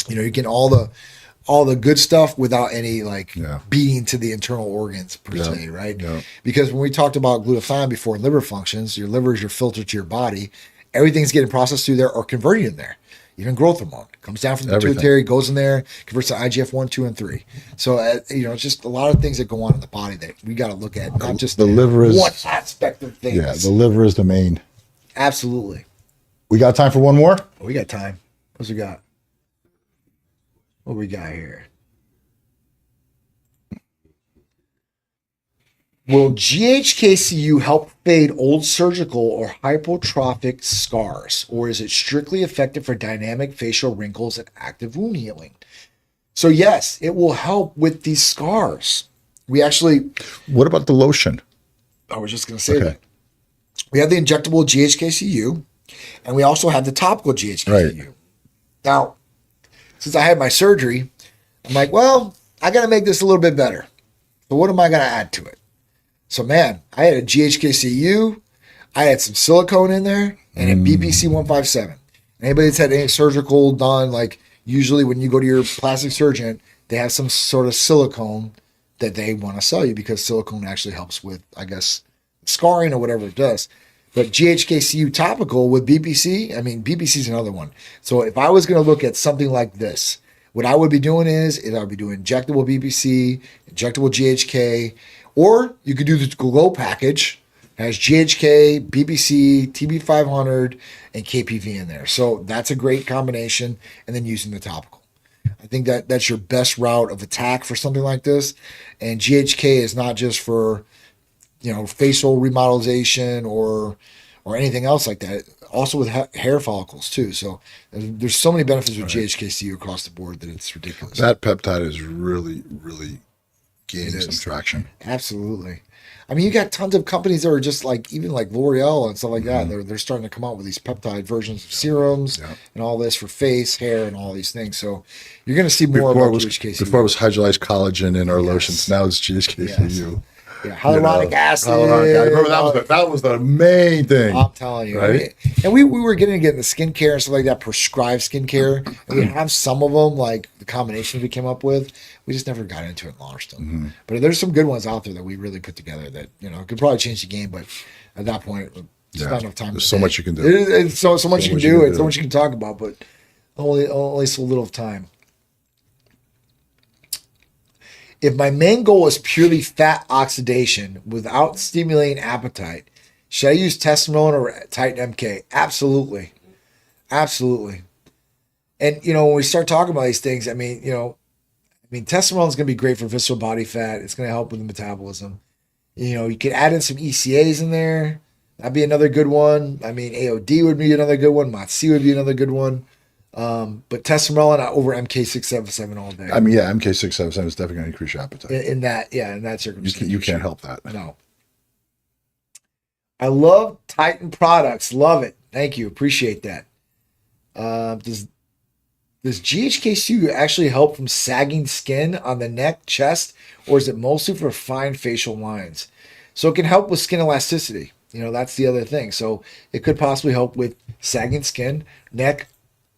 you know, you get all the good stuff without any like Yeah. beating to the internal organs per Yeah. se, right? Yeah. Because when we talked about glutathione before liver functions, your liver is your filter to your body. Everything's getting processed through there or converted in there. Even growth hormone comes down from the Everything. pituitary, goes in there, converts to IGF-1, 2, and 3. So, you know, it's just a lot of things that go on in the body that we got to look at, not just The liver is one aspect of things. yeah, the liver is the main. Absolutely. We got time for one more? We got time. What's we got? What we got here? Will GHKCU help fade old surgical or hypertrophic scars, or is it strictly effective for dynamic facial wrinkles and active wound healing? So yes, it will help with these scars. We actually, What about the lotion? I was just going to say Okay. that. We have the injectable GHKCU, and we also have the topical GHKCU. Right. Now, since I had my surgery, I'm like, well, I got to make this a little bit better. So what am I going to add to it? So man, I had a GHKCU, I had some silicone in there, and a BPC 157. Anybody that's had any surgical done, like usually when you go to your plastic surgeon, they have some sort of silicone that they want to sell you because silicone actually helps with, I guess, scarring or whatever it does. But GHKCU topical with BPC, I mean, BPC is another one. So if I was going to look at something like this, what I would be doing is I would be doing injectable BPC, injectable GHK, or you could do the Glow package. It has GHK, BPC, TB500, and KPV in there. So that's a great combination. And then using the topical. I think that's your best route of attack for something like this. And GHK is not just for, you know, facial remodelization or anything else like that. Also with hair follicles too. So there's so many benefits with GHKCU across the board that it's ridiculous. That peptide is really, really gaining It some is. traction. Absolutely. I mean, you got tons of companies that are just like, even like L'Oreal and stuff like that. They're starting to come out with these peptide versions of serums Yeah. and all this for face, hair, and all these things. So you're going to see more Before it about was GHKCU. before it was hydrolyzed collagen in our lotions. Now it's GHKCU. Yeah, hyaluronic acid. Hyaluronic acid. Remember that was the main thing. I'm telling you, Right? I mean, and we were getting to get into skincare and stuff like that, prescribed skincare. And we have some of them, like the combinations we came up with. We just never got into it in Launceston. But there's some good ones out there that we really put together that, you know, could probably change the game. But at that point, there's Yeah. not enough time. There's in so the day. much you can do. It's so much you can much you do. can It's so do. much you can talk about, but only so little of time. If my main goal is purely fat oxidation without stimulating appetite, should I use testosterone or Titan MK? Absolutely. Absolutely. And, you know, when we start talking about these things, I mean, testosterone is going to be great for visceral body fat. It's going to help with the metabolism. You know, you could add in some ECAs in there. That'd be another good one. I mean, AOD would be another good one. MOTS-c would be another good one. But testosterone over MK677 all day. I mean, yeah, MK677 is definitely going to increase your appetite. in that You circumstance. can't help that. No. I love Titan products. Love it. Thank you. Appreciate that. Does GHKCU actually help from sagging skin on the neck, chest, or is it mostly for fine facial lines? So it can help with skin elasticity. You know, that's the other thing. So it could possibly help with sagging skin, neck,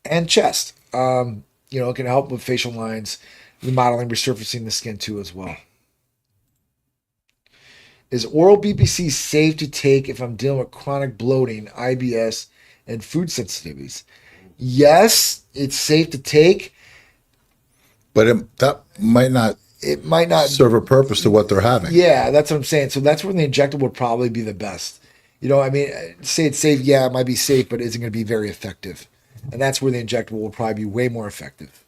and chest. You know, it can help with facial lines, remodeling, resurfacing the skin too as well. Is oral BPC safe to take if I'm dealing with chronic bloating, IBS, and food sensitivities? Yes, it's safe to take. But that might not It might not. serve a purpose to what they're having. Yeah, that's what I'm saying. So that's when the injectable would probably be the best. You know, I mean, say it's safe. Yeah, it might be safe, but it isn't going to be very effective. And that's where the injectable will probably be way more effective.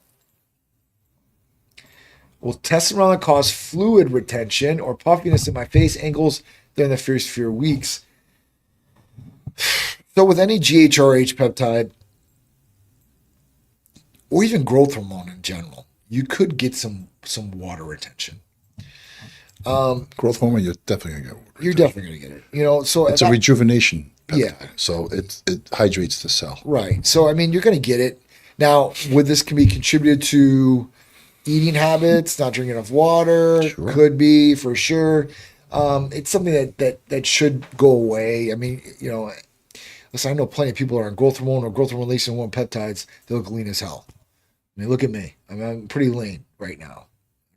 Will testosterone cause fluid retention or puffiness in my face, ankles during the first few weeks? So with any GHRH peptide, or even growth hormone in general, you could get some water retention. Growth hormone, you're definitely gonna get water. You're definitely going to get it. You know, so It's a rejuvenation peptide. Yeah. So it hydrates the cell. right. So I mean, you're going to get it. Now, would this can be contributed to eating habits, not drinking enough water? Sure. Could be for sure. It's something that should go away. I mean, you know, listen, I know plenty of people are on growth hormone or growth hormone releasing hormone peptides. They look lean as hell. I mean, look at me. I mean, I'm pretty lean right now.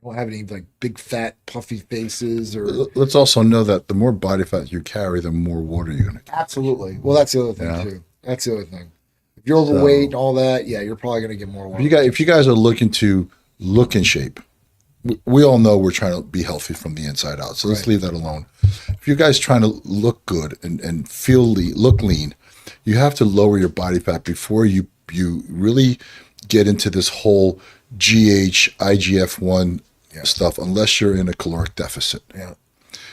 I don't have any like big fat puffy faces or. Let's also know that the more body fat you carry, the more water you're gonna get. Absolutely. Well, that's the other thing Yeah. too. That's the other thing. If you're overweight and all that, yeah, you're probably going to get more water. If you guys are looking to look in shape, we all know we're trying to be healthy from the inside out. So let's Right. leave that alone. If you guys trying to look good and feel look lean, you have to lower your body fat before you really get into this whole IGF-1 stuff. Unless you're in a caloric deficit, Yeah.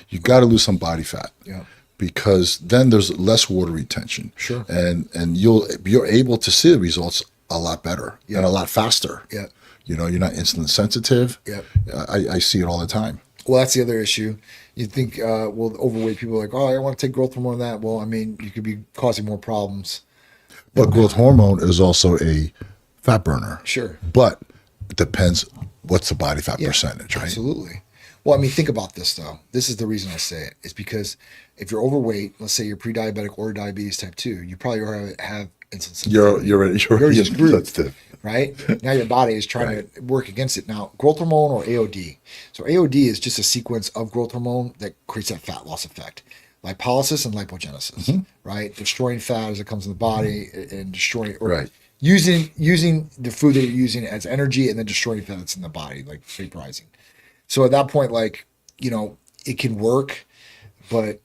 you got to lose some body fat. Yeah. Because then there's less water retention. Sure. And you're able to see the results a lot better and a lot faster. Yeah. You know, you're not insulin sensitive. Yeah. I see it all the time. Well, that's the other issue. You think, well, overweight people are like, oh, I want to take growth hormone and that. Well, I mean, you could be causing more problems. But growth hormone is also a fat burner. Sure. But it depends what's the body fat percentage, right? Absolutely. Well, I mean, think about this though. This is the reason I say it. It's because if you're overweight, let's say you're pre-diabetic or diabetes type 2, you probably already have insulin sensitivity. You're screwed. sensitive. Right? Now your body is trying to work against it. Now, growth hormone or AOD. So AOD is just a sequence of growth hormone that creates that fat loss effect. Lipolysis and lipogenesis, right? Destroying fat as it comes in the body and destroying or Right. using the food that you're using as energy and then destroying fat that's in the body, like vaporizing. So at that point, like, you know, it can work, but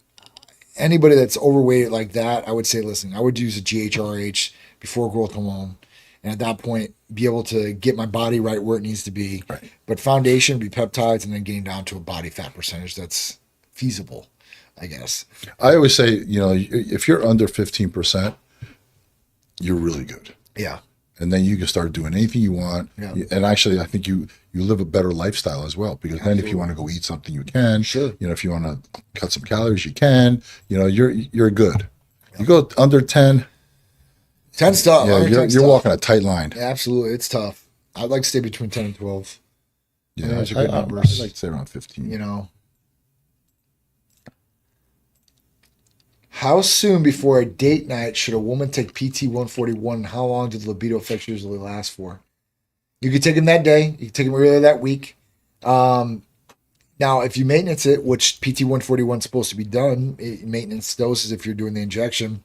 anybody that's overweight like that, I would say, listen, I would use a GHRH before growth hormone. And at that point, be able to get my body right where it needs to be. Right. But foundation would be peptides and then getting down to a body fat percentage that's feasible, I guess. I always say, you know, if you're under 15%, you're really good. Yeah. And then you can start doing anything you want. Yeah. And actually, I think you live a better lifestyle as well, because then if you want to go eat something, you can. Sure. You know, if you want to cut some calories, you can. You know, you're good. You go under 10, 10 stuff. yeah, you're walking a tight line. Absolutely. It's tough. I'd like to stay between 10 and 12, Yeah, those are I good numbers. I'd like to say around 15. you know. How soon before a date night should a woman take PT 141? How long do the libido effects usually last for? You could take them that day. You could take them earlier that week. Now, if you maintenance it, which PT 141 is supposed to be done, maintenance doses if you're doing the injection.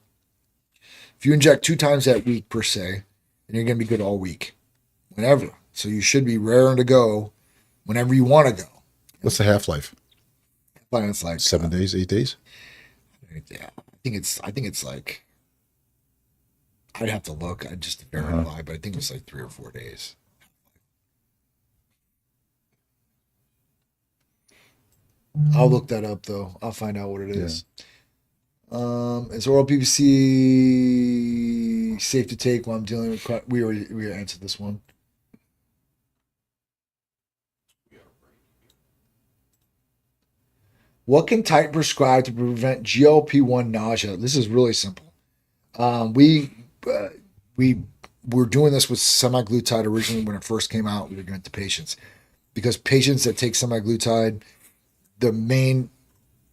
If you inject 2 times that week per se, then you're going to be good all week, whenever. So you should be raring to go whenever you want to go. What's the half-life? But it's like 7 days, 8 days? yeah, I think it's like I'd have to look. I just to verify, but I think it's like 3 or 4 days. I'll look that up though. I'll find out what it is. Is oral PVC safe to take while I'm dealing with? We already answered this one. What can Titan prescribe to prevent GLP-1 nausea? This is really simple. We were doing this with semaglutide originally when it first came out. We were giving it to patients because patients that take semaglutide, the main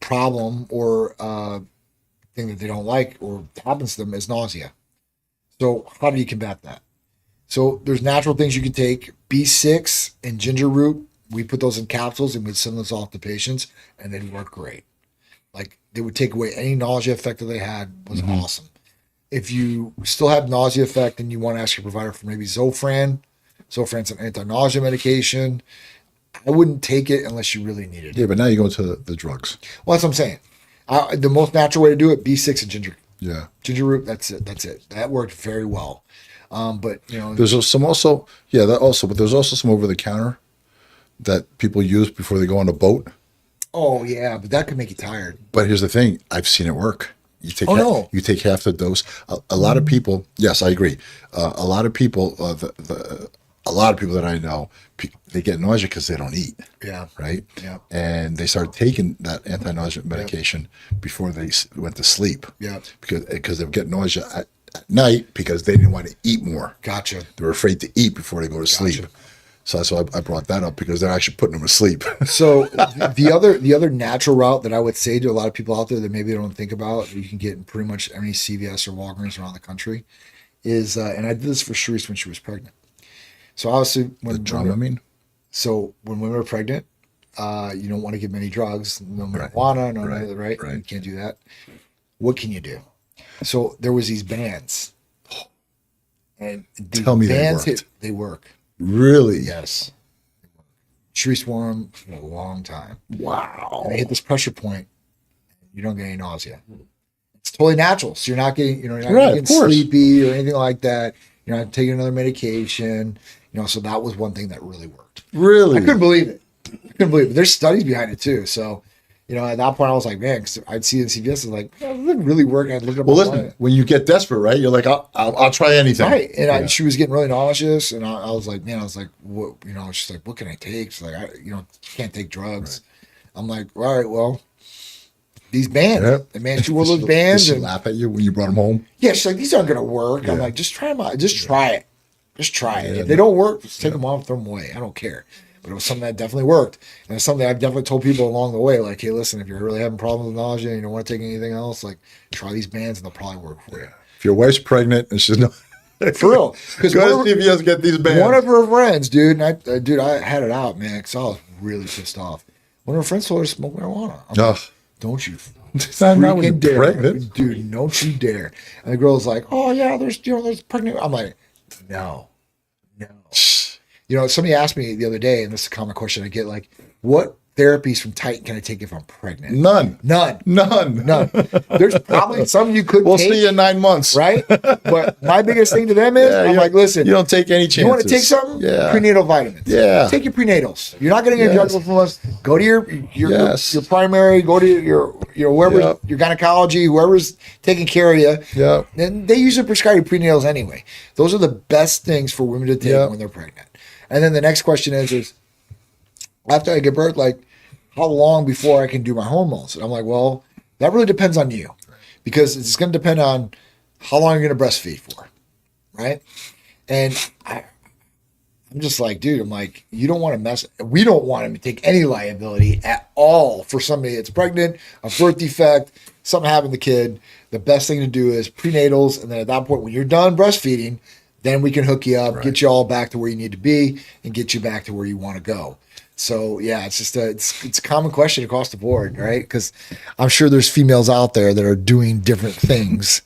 problem or thing that they don't like or happens to them is nausea. So how do you combat that? So there's natural things you can take. B6 and ginger root. We put those in capsules and we'd send those off to patients and they'd work great. Like they would take away any nausea effect that they had. Was awesome. If you still have nausea effect and you want to ask your provider for maybe Zofran, Zofran's an anti-nausea medication. I wouldn't take it unless you really needed it. Yeah, but now you go into the drugs. Well, that's what I'm saying. The most natural way to do it, B6 and ginger Yeah. root. That's it. That worked very well. But you know, There's some also, yeah, that also, but there's also some over the counter that people use before they go on a boat. oh yeah, but that could make you tired. But here's the thing: I've seen it work. You take Oh, no. you take half the dose. A lot of people, yes, I agree. A lot of people, a lot of people that I know, they get nausea because they don't eat. Yeah. Right. Yeah. And they start taking that anti-nausea medication before they went to sleep. Yeah. Because they would get nausea at night because they didn't want to eat more. Gotcha. They were afraid to eat before they go to sleep. So that's why I brought that up, because they're actually putting them to sleep. So the other natural route that I would say to a lot of people out there that maybe they don't think about, you can get in pretty much any CVS or Walgreens around the country, is and I did this for Sharice when she was pregnant. So obviously when Dramamine? So when women are pregnant, you don't want to give many drugs, no marijuana, no none of the right. You can't do that. What can you do? So there was these bands, and these Tell me they bands worked. they work. Really? Yes. Sharice wore them for a long time. Wow. And they hit this pressure point, you don't get any nausea. It's totally natural. So you're not getting, you're not Right, getting of course. sleepy or anything like that. You're not taking another medication. So that was one thing that really worked. Really? I couldn't believe it. There's studies behind it too. So, at that point I was like, man, because I'd see it in CVS, I was like, yeah, it didn't really work. I'd look up Well, online. listen, when you get desperate, right? You're like, I'll try anything. Right. And Yeah. she was getting really nauseous. And I was like, what, she's like, what can I take? She's like, you can't take drugs. I'm like, all right, well, these bands. Yeah. And man, she wore those Did bands. she And laugh at you when you brought them home? yeah, she's like, these aren't going to work. I'm Yeah. like, just try them out. Just try it. Just try it. Yeah. If they don't work, just take them off, throw them away. I don't care. But it was something that definitely worked. And it's something I've definitely told people along the way, like, hey, listen, if you're really having problems with nausea and you don't want to take anything else, like, try these bands and they'll probably work for you. If your wife's pregnant and she's not, For real. Because go to CVS, get these bands. one of her friends, dude, and I had it out, man, because I was really pissed off. One of her friends told her to smoke marijuana. I'm like, Ugh. don't you It's not when you're freaking dare, pregnant. dude? Don't you dare! And the girl's like, "Oh yeah, there's pregnant." I'm like, no. Somebody asked me the other day, and this is a common question I get: like, what therapies from Titan can I take if I'm pregnant? None. None. There's probably some you could We'll take, see you in 9 months. right? But my biggest thing to them is, Yeah, I'm like, listen, you don't take any chances. you want to take something? Yeah. Prenatal vitamins. Yeah. Take your prenatals. You're not getting Yes. injectable from us. Go to your Yes. primary. Go to your whoever's Yep. your gynecology, whoever's taking care of you. Yeah. And they usually prescribe you prenatals anyway. Those are the best things for women to take Yep. when they're pregnant. And then the next question is after I give birth, like, how long before I can do my hormones? And I'm like, well, that really depends on you, because it's going to depend on how long you're going to breastfeed for, right? And I'm just like, dude, I'm like, you don't want to mess. We don't want to take any liability at all for somebody that's pregnant, a birth defect, something happened to the kid. The best thing to do is prenatals, and then at that point, when you're done breastfeeding, then we can hook you up, get you all back to where you need to be, and get you back to where you want to go. So yeah, it's just it's a common question across the board, right? Because I'm sure there's females out there that are doing different things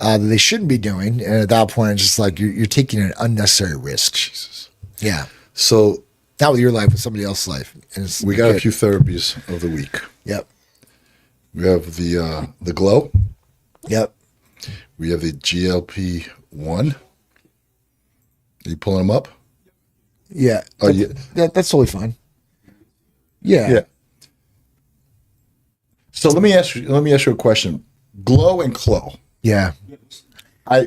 that they shouldn't be doing, and at that point, it's just like you're taking an unnecessary risk. Jesus. Yeah, So not with your life, with somebody else's life. And it's we got a good. few therapies of the week. Yep, We have the glow. yep. We have the GLP-1. Are you pulling them up? Yeah, Oh, yeah. that's totally fine. Yeah. So let me ask you a question. Glow and Clo. yeah.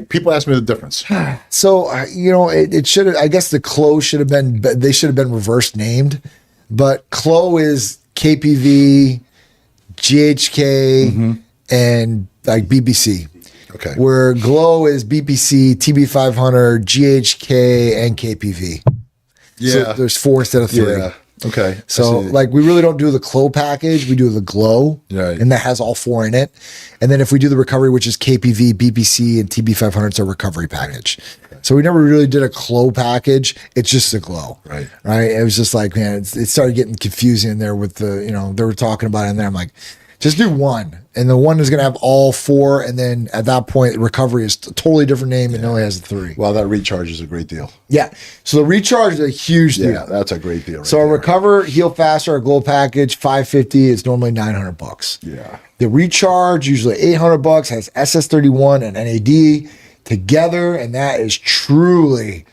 People ask me the difference. So it should have. I guess the Clo should have been. They should have been reverse named, but Clo is KPV, GHK, and like BBC. Okay. Where Glow is BPC, TB500, GHK, and KPV. So there's 4 instead of 3. Yeah. Okay. So I see. like we really don't do the Clo package, we do the Glow, Right. and that has all 4 in it. And then if we do the recovery, which is KPV, BPC, and TB500, it's a recovery package. So we never really did a Clo package. It's just a Glow, Right. Right. It was just like, man, it started getting confusing in there with the, they were talking about it in there. I'm like, just do one, and the one is going to have all 4, and then at that point, recovery is a totally different name and only has the 3. Well, that recharge is a great deal. Yeah. So the recharge is a huge deal. Yeah, that's a great deal. Right So a there. recover, heal faster, a glow package, $550. It's normally $900. Yeah. The recharge usually $800 has SS31 and NAD. together, and that is truly,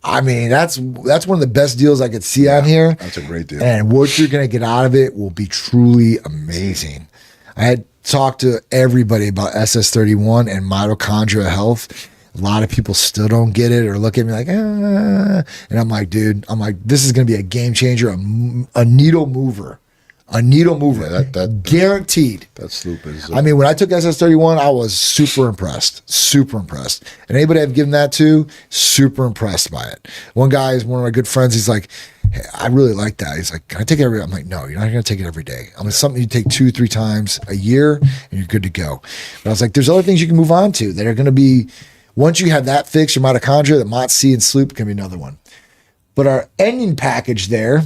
I mean, that's one of the best deals I could see on here. That's a great deal. And what you're going to get out of it will be truly amazing. I had talked to everybody about SS31 and mitochondria health. A lot of people still don't get it or look at me like, ah. And I'm like, dude, this is going to be a game changer, a needle mover. A needle mover. Yeah, that guaranteed. That sloop is. I mean, when I took SS31, I was super impressed. Super impressed. And anybody I've given that to, super impressed by it. One guy is one of my good friends. He's like, hey, I really like that. He's like, can I take it every day? I'm like, no, you're not going to take it every day. I mean, it's something you take 2-3 times a year and you're good to go. But I was like, there's other things you can move on to that are going to be, once you have that fixed, your mitochondria, the MOTS-C and sloop can be another one. But our ending package there,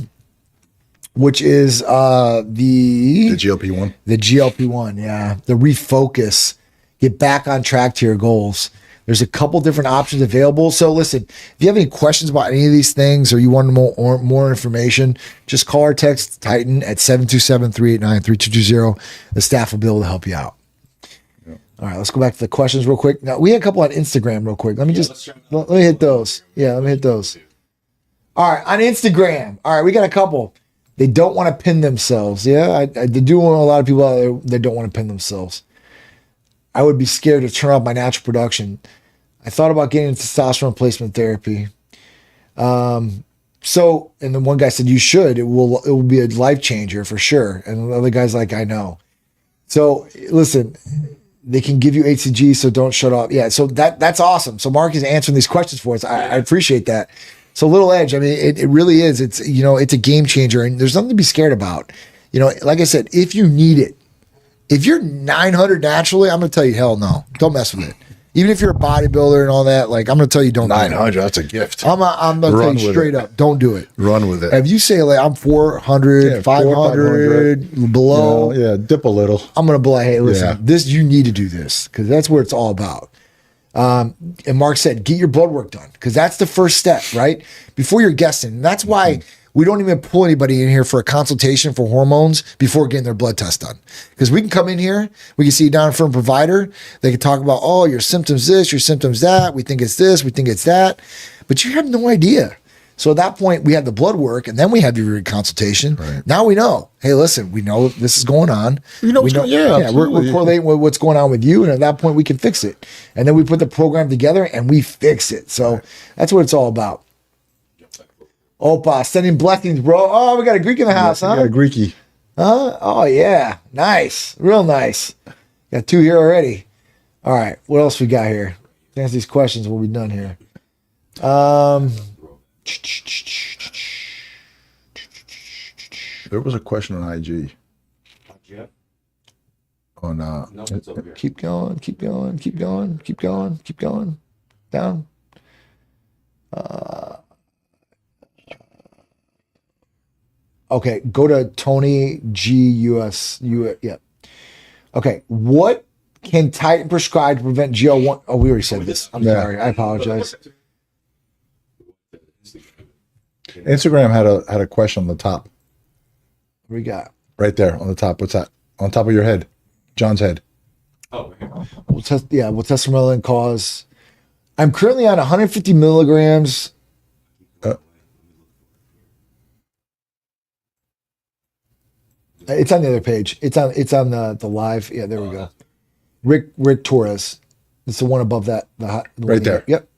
which is the GLP-1. The GLP-1, yeah. The refocus, get back on track to your goals. There's a couple different options available. So listen, if you have any questions about any of these things or you want more information, just call or text Titan at 727-389-3220. The staff will be able to help you out. Yeah. All right, let's go back to the questions real quick. Now, we had a couple on Instagram real quick. Let me let me hit those. Yeah, let me hit those. All right, on Instagram. All right, we got a couple. They don't want to pin themselves. Yeah, I do want a lot of people out there that don't want to pin themselves. I would be scared to turn off my natural production. I thought about getting into testosterone replacement therapy. And then one guy said, you should. It will be a life changer for sure. And the other guy's like, I know. So listen, they can give you HCG, so don't shut off. Yeah, so that's awesome. So Mark is answering these questions for us. I appreciate that. So Little Edge, I mean, it really is. It's, it's a game changer and there's nothing to be scared about. Like I said, if you need it, if you're 900 naturally, I'm going to tell you, hell no, don't mess with it. Even if you're a bodybuilder and all that, like I'm going to tell you, don't 900, that's a gift. I'm going to tell you straight up, don't do it. Run with it. If you say like I'm 400, 500 below, dip a little. I'm going to be like, hey, listen, this, you need to do this because that's what it's all about. And Mark said, get your blood work done because that's the first step, right? Before you're guessing. And that's why we don't even pull anybody in here for a consultation for hormones before getting their blood test done. Because we can come in here, we can see you down from a provider. They can talk about, oh, your symptoms this, your symptoms that. We think it's this, we think it's that. But you have no idea. So at that point, we have the blood work, and then we have your consultation. Right. Now we know. Hey, listen, we know this is going on. We're correlating with what's going on with you, and at that point, we can fix it. And then we put the program together, and we fix it. So that's what it's all about. Opa, sending blessings, bro. Oh, we got a Greek in the house, huh? Yeah, Greeky. Huh? Oh, yeah. Nice. Real nice. Got 2 here already. All right. What else we got here? To answer these questions, we'll be done here. There was a question on IG. On keep going. Down. Okay, go to Tony GUS. Yeah. Okay, what can Titan prescribe to prevent GL1? Oh, we already said this. I'm sorry. I apologize. Instagram had a question on the top. What we got? Right there on the top. What's that? On top of your head. John's head. Oh, okay. We'll test testosterone cause. I'm currently on 150 milligrams. It's on the other page. It's on the live. Yeah, there we go. Rick Torres. It's the one above that. The right there. Yep.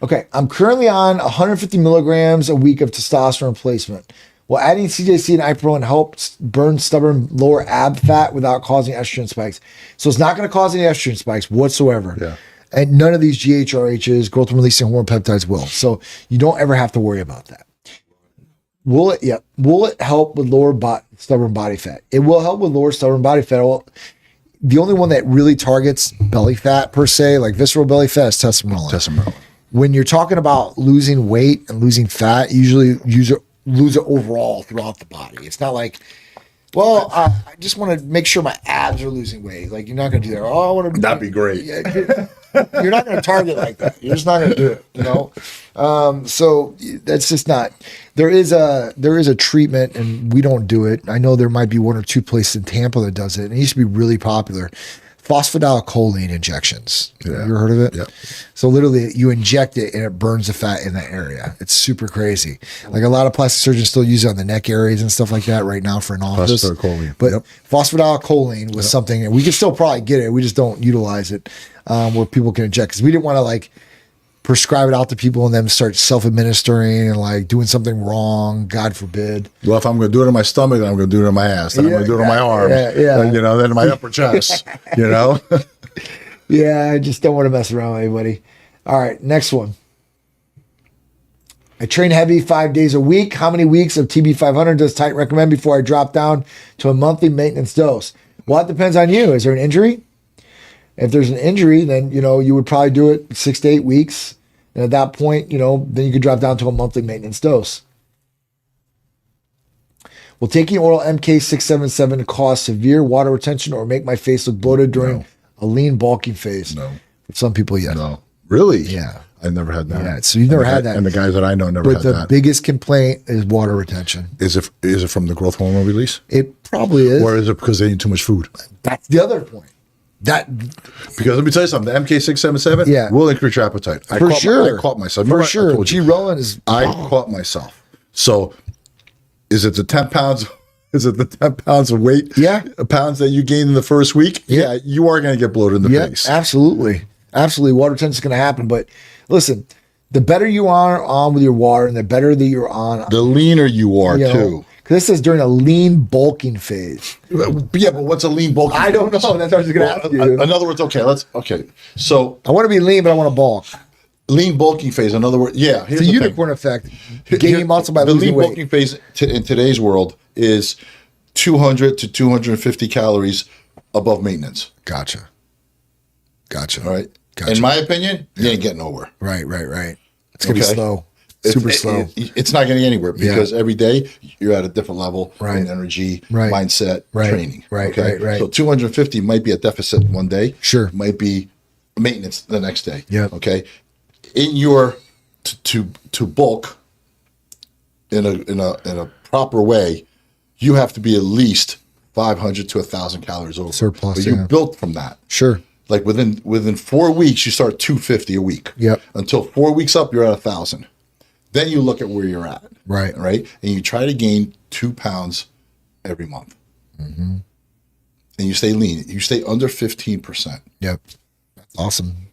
Okay, I'm currently on 150 milligrams a week of testosterone replacement. Will adding CJC and ibuprofen help burn stubborn lower ab fat without causing estrogen spikes? So it's not going to cause any estrogen spikes whatsoever. Yeah. And none of these GHRHs, growth releasing hormone peptides, will. So you don't ever have to worry about that. Will it help with lower stubborn body fat? It will help with lower stubborn body fat. The only one that really targets belly fat per se, like visceral belly fat, is testosterone. When you're talking about losing weight and losing fat, usually lose it overall throughout the body. It's not like, well, I just want to make sure my abs are losing weight. Like, you're not going to do that. Oh, I want to. That'd be great. You're not going to target like that. You're just not going to do it. So that's just not. There is a treatment, and we don't do it. I know there might be 1 or 2 places in Tampa that does it. And it used to be really popular. phosphatidylcholine injections. Yeah. Have you ever heard of it? Yep. So literally you inject it and it burns the fat in that area. It's super crazy. Like a lot of plastic surgeons still use it on the neck areas and stuff like that right now for an office. Phosphatidylcholine. But Yep. phosphatidylcholine was something, and we can still probably get it. We just don't utilize it where people can inject because we didn't want to like prescribe it out to people and then start self-administering and like doing something wrong, God forbid. Well, if I'm going to do it in my stomach, then I'm going to do it in my ass. Then I'm Yeah, going to do it in my arms. yeah. Then, then in my upper chest. You know. Yeah, I just don't want to mess around with anybody. All right, next one. I train heavy 5 days a week. How many weeks of TB500 does Titan recommend before I drop down to a monthly maintenance dose? Well, it depends on you. Is there an injury? If there's an injury, then, you would probably do it 6 to 8 weeks. And at that point, then you could drop down to a monthly maintenance dose. Will taking oral MK677 cause severe water retention or make my face look bloated during a lean bulking phase? No. For some people, yes. No. Really? Yeah. I've never had that. Yeah, so you've never had that. And the guys that I know never But had the that. biggest complaint is water retention. Is it from the growth hormone release? It probably is. Or is it because they eat too much food? That's the other point. Because let me tell you something, the MK677 Yeah. will increase your appetite. For sure. I caught myself. For Remember I sure. told G you? Rowan is. I caught myself. So is it the 10 pounds? Is it the 10 pounds of weight? Yeah. Pounds that you gained in the first week? Yeah. You are going to get bloated in the Yeah, face. absolutely. Absolutely. Water retention is going to happen. But listen, the better you are on with your water and the better that you're on. The leaner you are too. Because this says during a lean bulking phase. Yeah, but what's a lean bulk? I don't know. That's what I was going to ask you. In other words, okay. So I want to be lean, but I want to bulk. lean bulking phase. In other words, yeah. Here's It's a the thing. unicorn effect. Gaining muscle by the losing lean weight. bulking phase in today's world is 200 to 250 calories above maintenance. Gotcha. All right. Gotcha. In my opinion, you ain't getting nowhere. Right. It's going to be Okay. slow. It's- Super slow. It's not getting anywhere because every day you're at a different level Right. in energy, Right. mindset, Right. training. Right. So 250 might be a deficit one day. Sure. Might be maintenance the next day. Yeah. Okay. In your to bulk in a proper way, you have to be at least 500 to 1,000 calories over. Surplus, But you're yeah. built from that. Sure. Like within 4 weeks, you start 250 a week. Yep. Until 4 weeks up, you're at 1,000. Then you look at where you're at. Right. Right. And you try to gain 2 pounds every month. Mm-hmm. And you stay lean. You stay under 15%. Yep. That's awesome.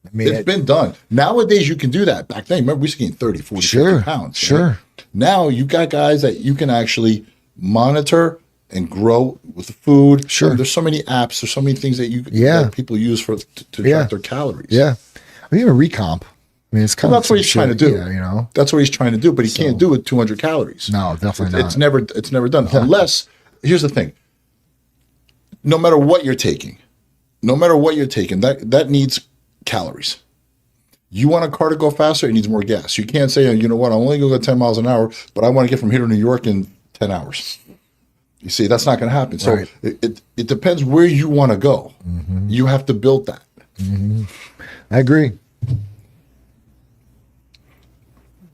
I mean, It's been done. Nowadays, you can do that. Back then, remember, we used to gain 30, 40, Sure, 50 pounds. sure. Right? Now, you got guys that you can actually monitor and grow with the food. Sure. And there's so many apps. There's so many things that Yeah. that people use to Yeah. track their calories. yeah. I mean, even recomp. I mean, it's kind Well, of that's what he's trying to do. Yeah, That's what he's trying to do, but he can't do it with 200 calories. No, definitely not. It's never done. Unless, here's the thing. No matter what you're taking, that needs calories. You want a car to go faster, it needs more gas. You can't say, you know what, I'm only going to go 10 miles an hour, but I want to get from here to New York in 10 hours. You see, that's not going to happen. So Right. it depends where you want to go. You have to build that. I agree.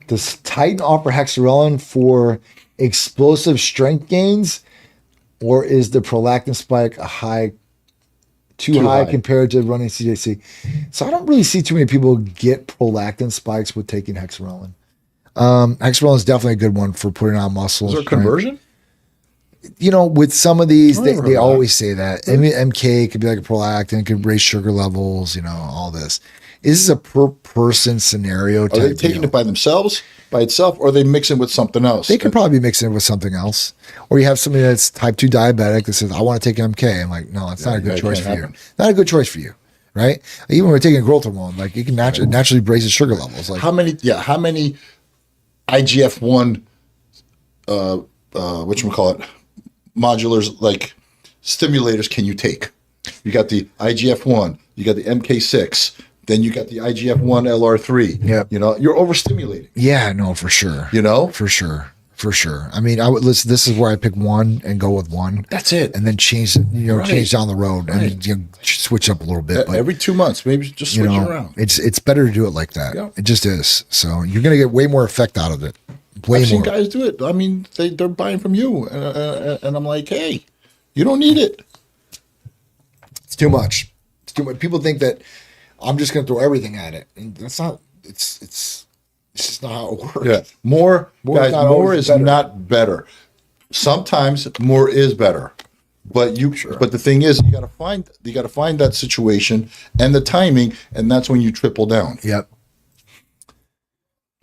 Does Titan offer hexarelin for explosive strength gains, or is the prolactin spike too high high. compared to running CJC? So I don't really see too many people get prolactin spikes with taking hexarelin. Hexarelin is definitely a good one for putting on muscle. Is there a strength. conversion? You know, with some of these, I've they never heard of that. always say that. I mean, MK could be like a prolactin, it could raise sugar levels, all this. This is a per person scenario Are type they taking deal. it by itself, or are they mixing with something else? They could probably be mixing it with something else. Or you have somebody that's type 2 diabetic that says, I want to take an MK. I'm like, no, it's not a good that choice can't for you. happen. Not a good choice for you, right? Even when we're taking growth hormone, like it can naturally raise the sugar levels. Like, How many IGF-1 whatchamacallit, modulars, like stimulators, can you take? You got the IGF-1, you got the MK6, then you got the IGF-1 LR3. Yep. You're overstimulating. yeah, no, for sure. For sure. For sure. I mean, I would listen. This is where I pick one and go with one. That's it. And then change, change down the road and switch up a little bit. But Every 2 months, maybe just switch it around. it's better to do it like that. Yeah. It just is. So you're going to get way more effect out of it. Way I've seen more. guys do it. I mean, they're buying from you, and I'm like, hey, you don't need it. too much. It's too much. People think that I'm just going to throw everything at it, and that's not. It's just not how it works. Yeah, more More is guys. not More always is better. not better. Sometimes more is better, but But the thing is, you got to find that situation and the timing, and that's when you triple down. Yep.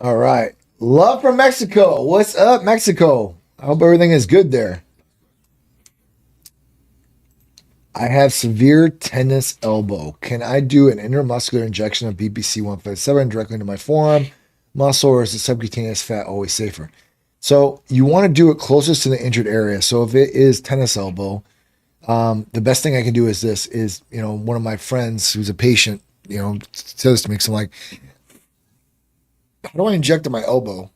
All right. Love from Mexico. What's up, Mexico? I hope everything is good there. I have severe tennis elbow. Can I do an intramuscular injection of BPC 157 directly into my forearm muscle, or is the subcutaneous fat always safer? So you want to do it closest to the injured area. So if it is tennis elbow, the best thing I can do is this: is one of my friends who's a patient, says to me, so I'm like, how do I inject in my elbow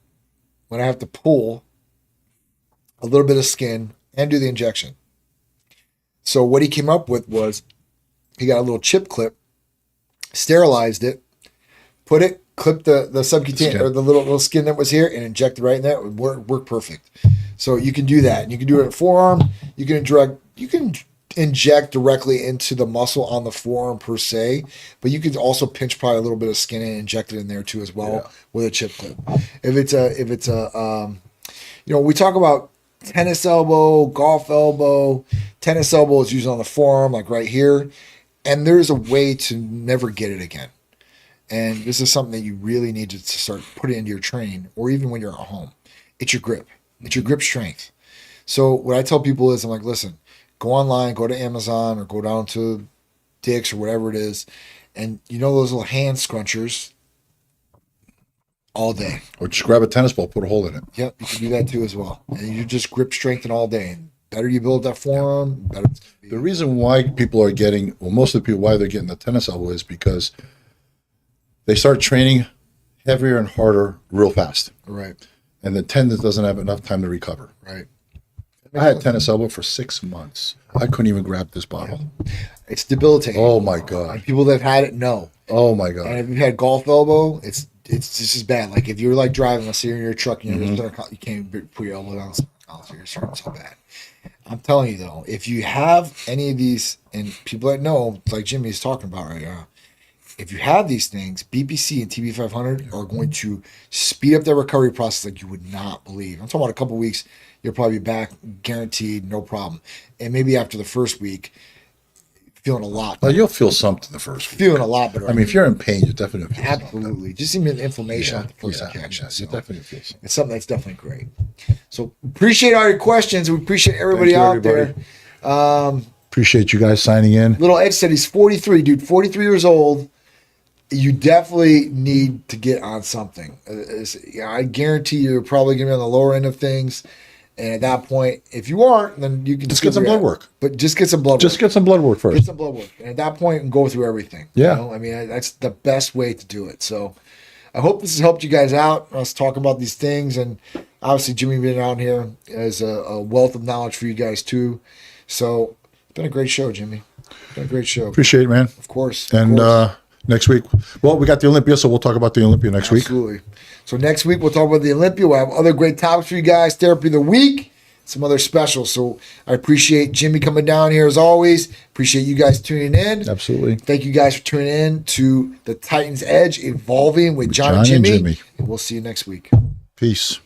when I have to pull a little bit of skin and do the injection? So what he came up with was he got a little chip clip, sterilized it, clipped the subcutaneous or the little skin that was here, and injected right in there. It would work perfect. So you can do that, and you can do it in forearm. You can inject directly into the muscle on the forearm per se, but you can also pinch probably a little bit of skin and inject it in there too as well with a chip clip. If it's a we talk about tennis elbow, golf elbow. Tennis elbow is usually on the forearm, like right here, and there's a way to never get it again. And this is something that you really need to start putting into your training, or even when you're at home. It's your grip. It's your grip strength. So what I tell people is, I'm like, listen, go online, go to Amazon, or go down to Dick's or whatever it is, and those little hand scrunchers all day. Or just grab a tennis ball, put a hole in it. Yep, you can do that too as well. And you just grip strengthen all day. And better you build that forearm, better it's going to be. The reason why people are getting, most of the people, why they're getting the tennis elbow is because they start training heavier and harder real fast. Right, And the tendon doesn't have enough time to recover. right. I had tennis elbow for 6 months. I couldn't even grab this bottle. It's debilitating. Oh my God. And people that have had it know. Oh my And God. if you've had golf elbow, it's just as bad. Like if you're like driving, let's say you're in your truck, and you can't even put your elbow down. Oh, you're starting so bad. I'm telling you though, if you have any of these, and people that know, like Jimmy is talking about right now, if you have these things, BPC and TB500 are going to speed up the recovery process like you would not believe. I'm talking about a couple weeks, you'll probably be back, guaranteed, no problem. And maybe after the first week, feeling a lot Well, better. you'll feel something the first week. Feeling a lot better. I mean, if you're in pain, you definitely feel something. absolutely. Just even the inflammation Yeah, on the first yeah, injection. yeah, So you definitely feel something. it's something that's definitely great. So appreciate all your questions. We appreciate everybody Thank you, out everybody. there. Appreciate you guys signing in. Little Ed said he's 43, dude. 43 years old. You definitely need to get on something. I guarantee you're probably going to be on the lower end of things. And at that point, if you aren't, then you can Just get some blood work. But just get some blood Just work. get some blood work Get first. some blood work. And at that point, you can go through everything. Yeah. I mean, that's the best way to do it. So I hope this has helped you guys out. Us talking about these things. And obviously, Jimmy being out here is a wealth of knowledge for you guys, too. So it's been a great show, Jimmy. It's been a great show. Appreciate it, man. Of course. And of course. next week, well, we got the Olympia, so we'll talk about the Olympia next week. Absolutely. So next week, we'll talk about the Olympia. We'll have other great topics for you guys. Therapy of the week. Some other specials. So I appreciate Jimmy coming down here as always. Appreciate you guys tuning in. Absolutely. Thank you guys for tuning in to the Titans Edge Evolving with John, John and and Jimmy. Jimmy. And we'll see you next week. Peace.